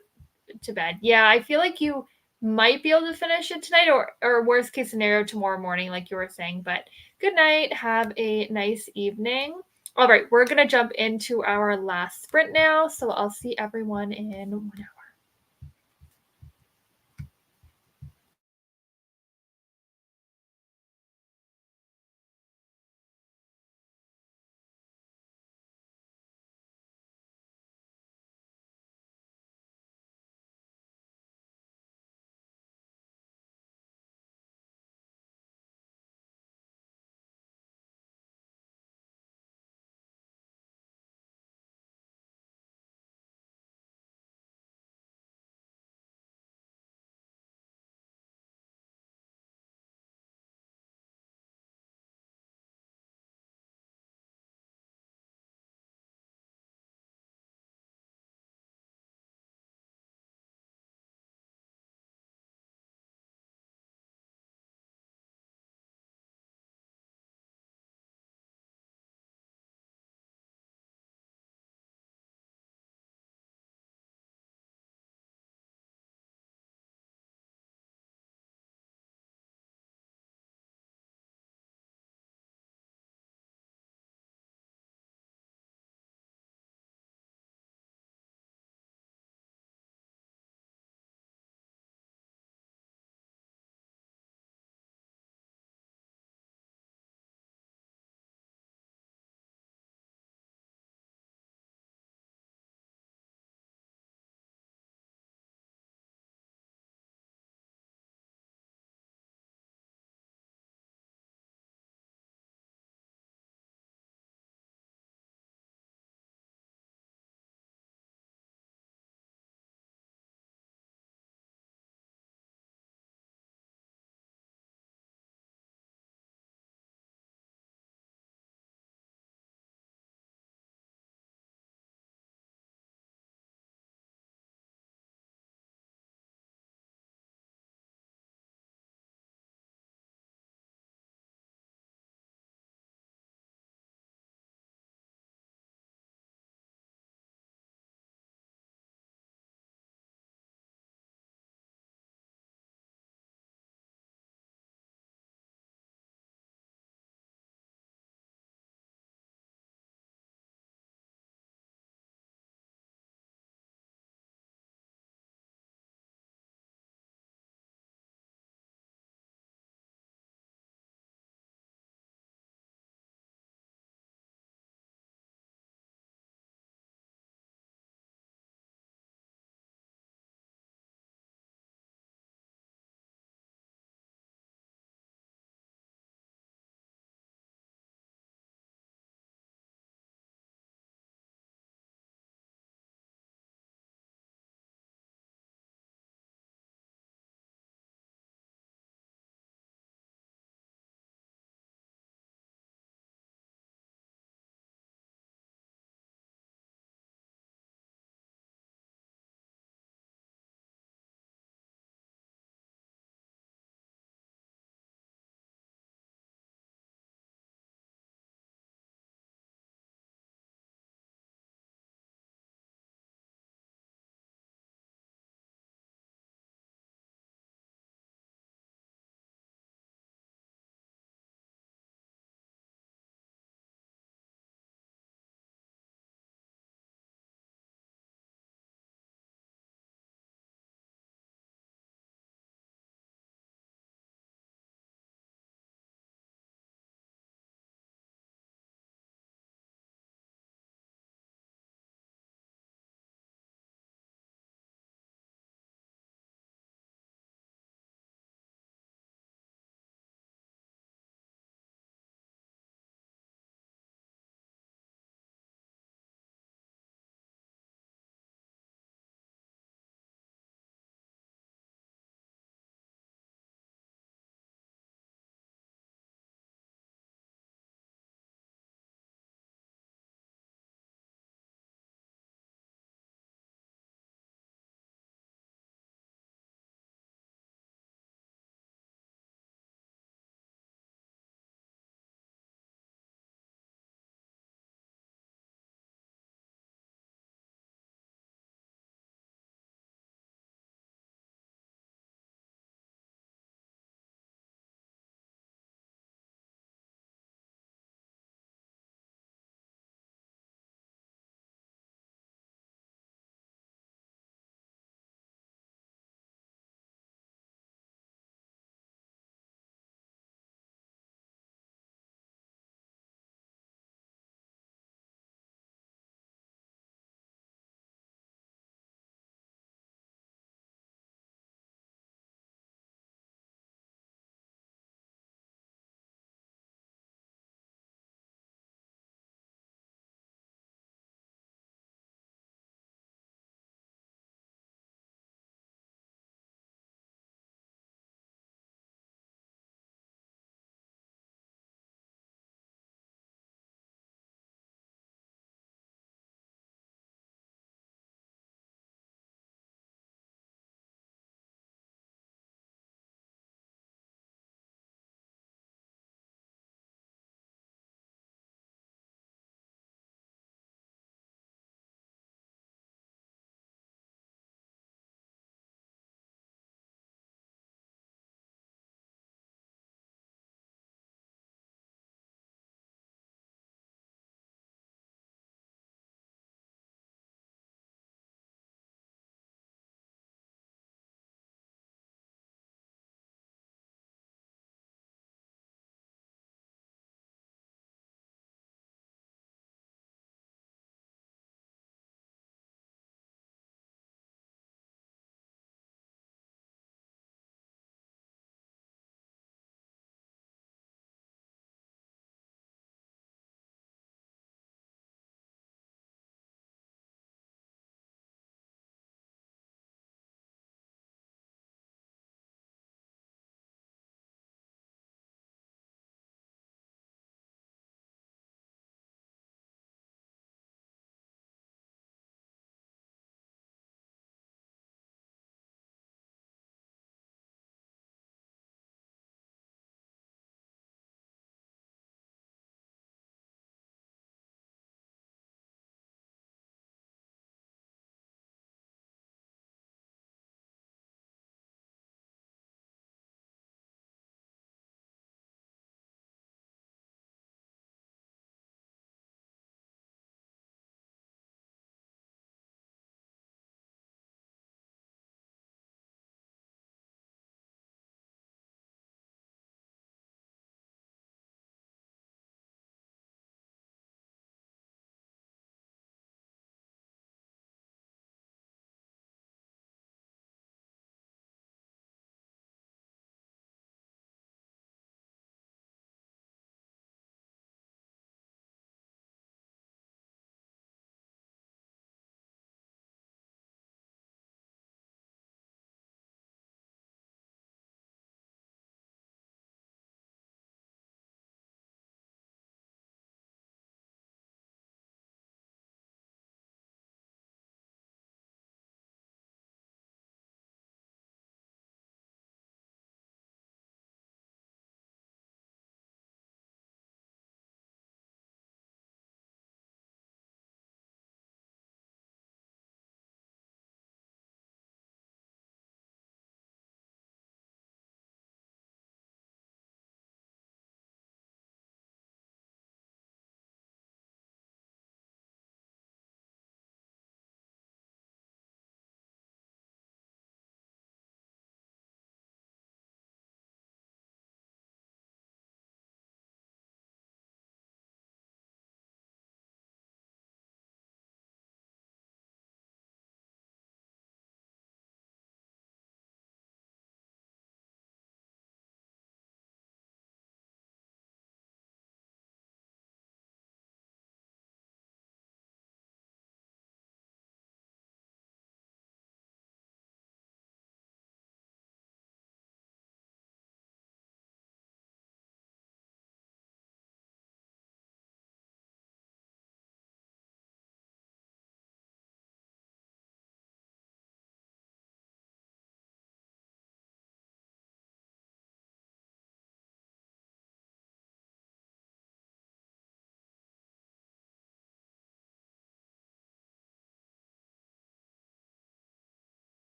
to bed. Yeah, I feel like you might be able to finish it tonight, or worst case scenario, tomorrow morning, like you were saying. But good night. Have a nice evening. All right, we're going to jump into our last sprint now, so I'll see everyone in 1 hour.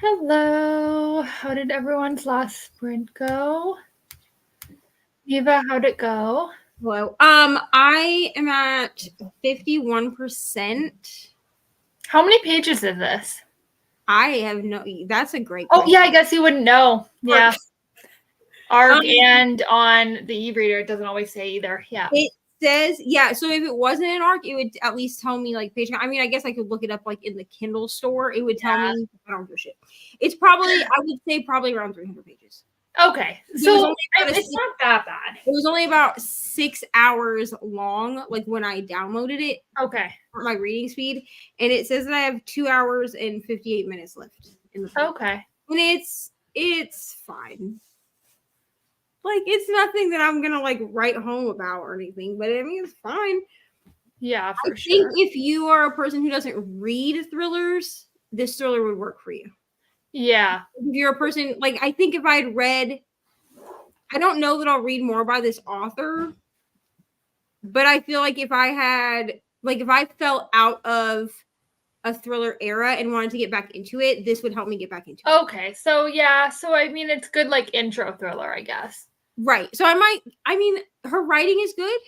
Hello. How did everyone's last sprint go? Eva, how'd it go? Hello. I am at 51%. How many pages is this? I have no. That's a great Oh, question. yeah, I guess you wouldn't know. Yeah. ARC Um, and on the e-reader, it doesn't always say either. Yeah. It says, yeah. So if it wasn't an ARC, it would at least tell me like page. I mean, I guess I could look it up like in the Kindle store. It would tell me. I don't give a shit. It's probably, I would say, probably around 300 pages. Okay. It was So only about it's not that bad. It was only about 6 hours long, like when I downloaded it. Okay. For my reading speed, and it says that I have 2 hours and 58 minutes left in the film. Okay. And it's fine. Like, it's nothing that I'm gonna like write home about or anything, but I mean, it's fine. Yeah, for sure. I think if you are a person who doesn't read thrillers, this thriller would work for you. Yeah. If you're a person, like, I think if I'd read, I don't know that I'll read more by this author, but I feel like if I had, like, if I fell out of a thriller era and wanted to get back into it, this would help me get back into it. Okay. So, yeah. So, I mean, it's good, like, intro thriller, I guess. Right. So her writing is good.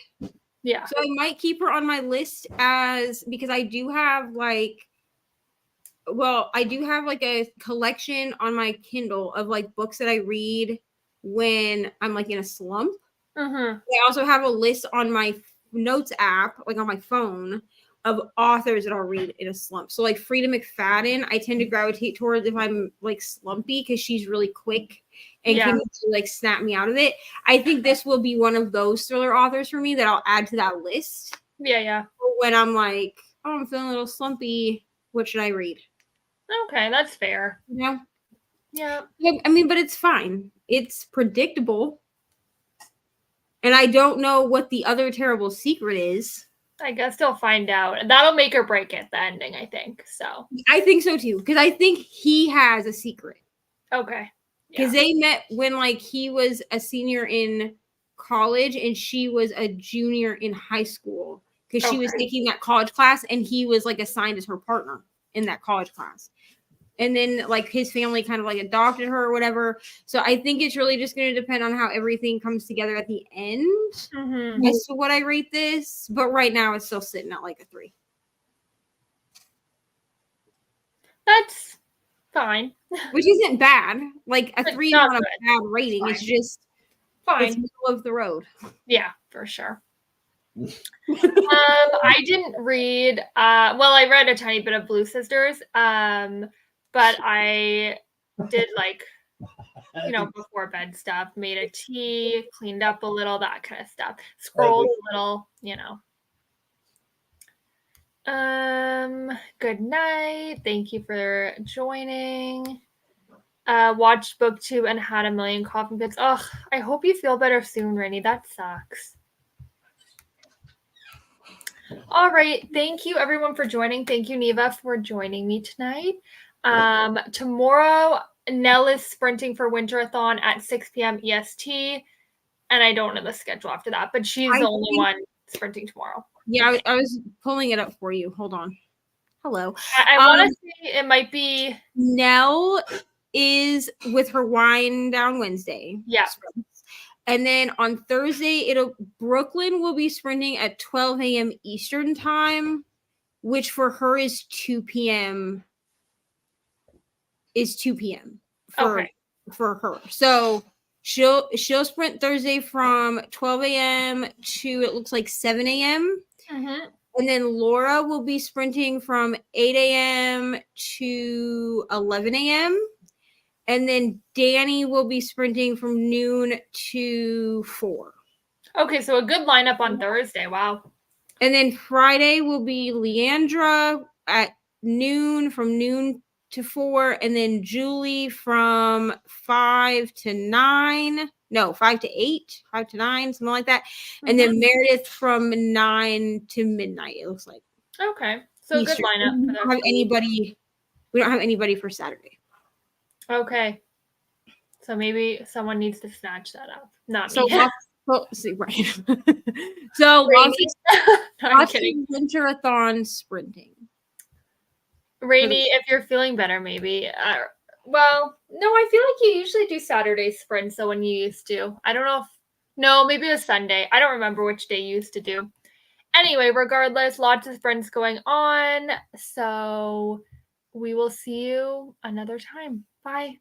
Yeah. So I might keep her on my list because I do have like a collection on my Kindle of like books that I read when I'm like in a slump. Mm-hmm. I also have a list on my notes app, like on my phone, of authors that I'll read in a slump. So like Frida McFadden, I tend to gravitate towards if I'm like slumpy because she's really quick and can like snap me out of it. I think this will be one of those thriller authors for me that I'll add to that list. Yeah. When I'm like, oh, I'm feeling a little slumpy, what should I read? Okay, that's fair. Yeah. Yeah. I mean, but it's fine. It's predictable. And I don't know what the other terrible secret is. I guess they'll find out. That'll make or break it, the ending, I think. So I think so too. Because I think he has a secret. Okay. Because they met when like he was a senior in college and she was a junior in high school. Because she was taking that college class and he was like assigned as her partner in that college class. And then like his family kind of like adopted her or whatever. So I think it's really just going to depend on how everything comes together at the end as to what I rate this. But right now it's still sitting at like a 3. That's fine. Which isn't bad. Like a 3 is not a bad rating. It's just fine. It's middle of the road. Yeah, for sure. I didn't read I read a tiny bit of Blue Sisters. But I did like, before bed stuff, made a tea, cleaned up a little, that kind of stuff. Scrolled a little, Good night. Thank you for joining. Watched BookTube and had a million coffee fits. Ugh, I hope you feel better soon, Rainy. That sucks. All right. Thank you everyone for joining. Thank you, Neva, for joining me tonight. Tomorrow, Nell is sprinting for Winterathon at 6 p.m. EST, and I don't know the schedule after that, but she's the only one sprinting tomorrow. Yeah, I was pulling it up for you. Hold on. Hello. I want to say it might be Nell is with her Wind Down Wednesday. Yeah. And then on Thursday, Brooklyn will be sprinting at 12 a.m. Eastern time, which for her is 2 p.m. For her. So she'll sprint Thursday from 12 a.m. to it looks like 7 a.m. Mm-hmm. And then Laura will be sprinting from 8 a.m. to 11 a.m. And then Danny will be sprinting from noon to 4. Okay, so a good lineup on Thursday. Wow. And then Friday will be Leandra at noon, from noon to 4, and then Julie from 5 to 9. No, 5 to 8, 5 to 9, something like that. Mm-hmm. And then Meredith from 9 to midnight, it looks like. Okay. So a good lineup. We don't have anybody for Saturday. Okay. So maybe someone needs to snatch that up. Not so me. Right. So lots of Winterathon sprinting. Rainy, if you're feeling better, maybe Well, no, I feel like you usually do Saturday sprints, so when you used to. I don't know if, no, maybe it was Sunday. I don't remember which day you used to do. Anyway, regardless, lots of sprints going on. So we will see you another time. Bye.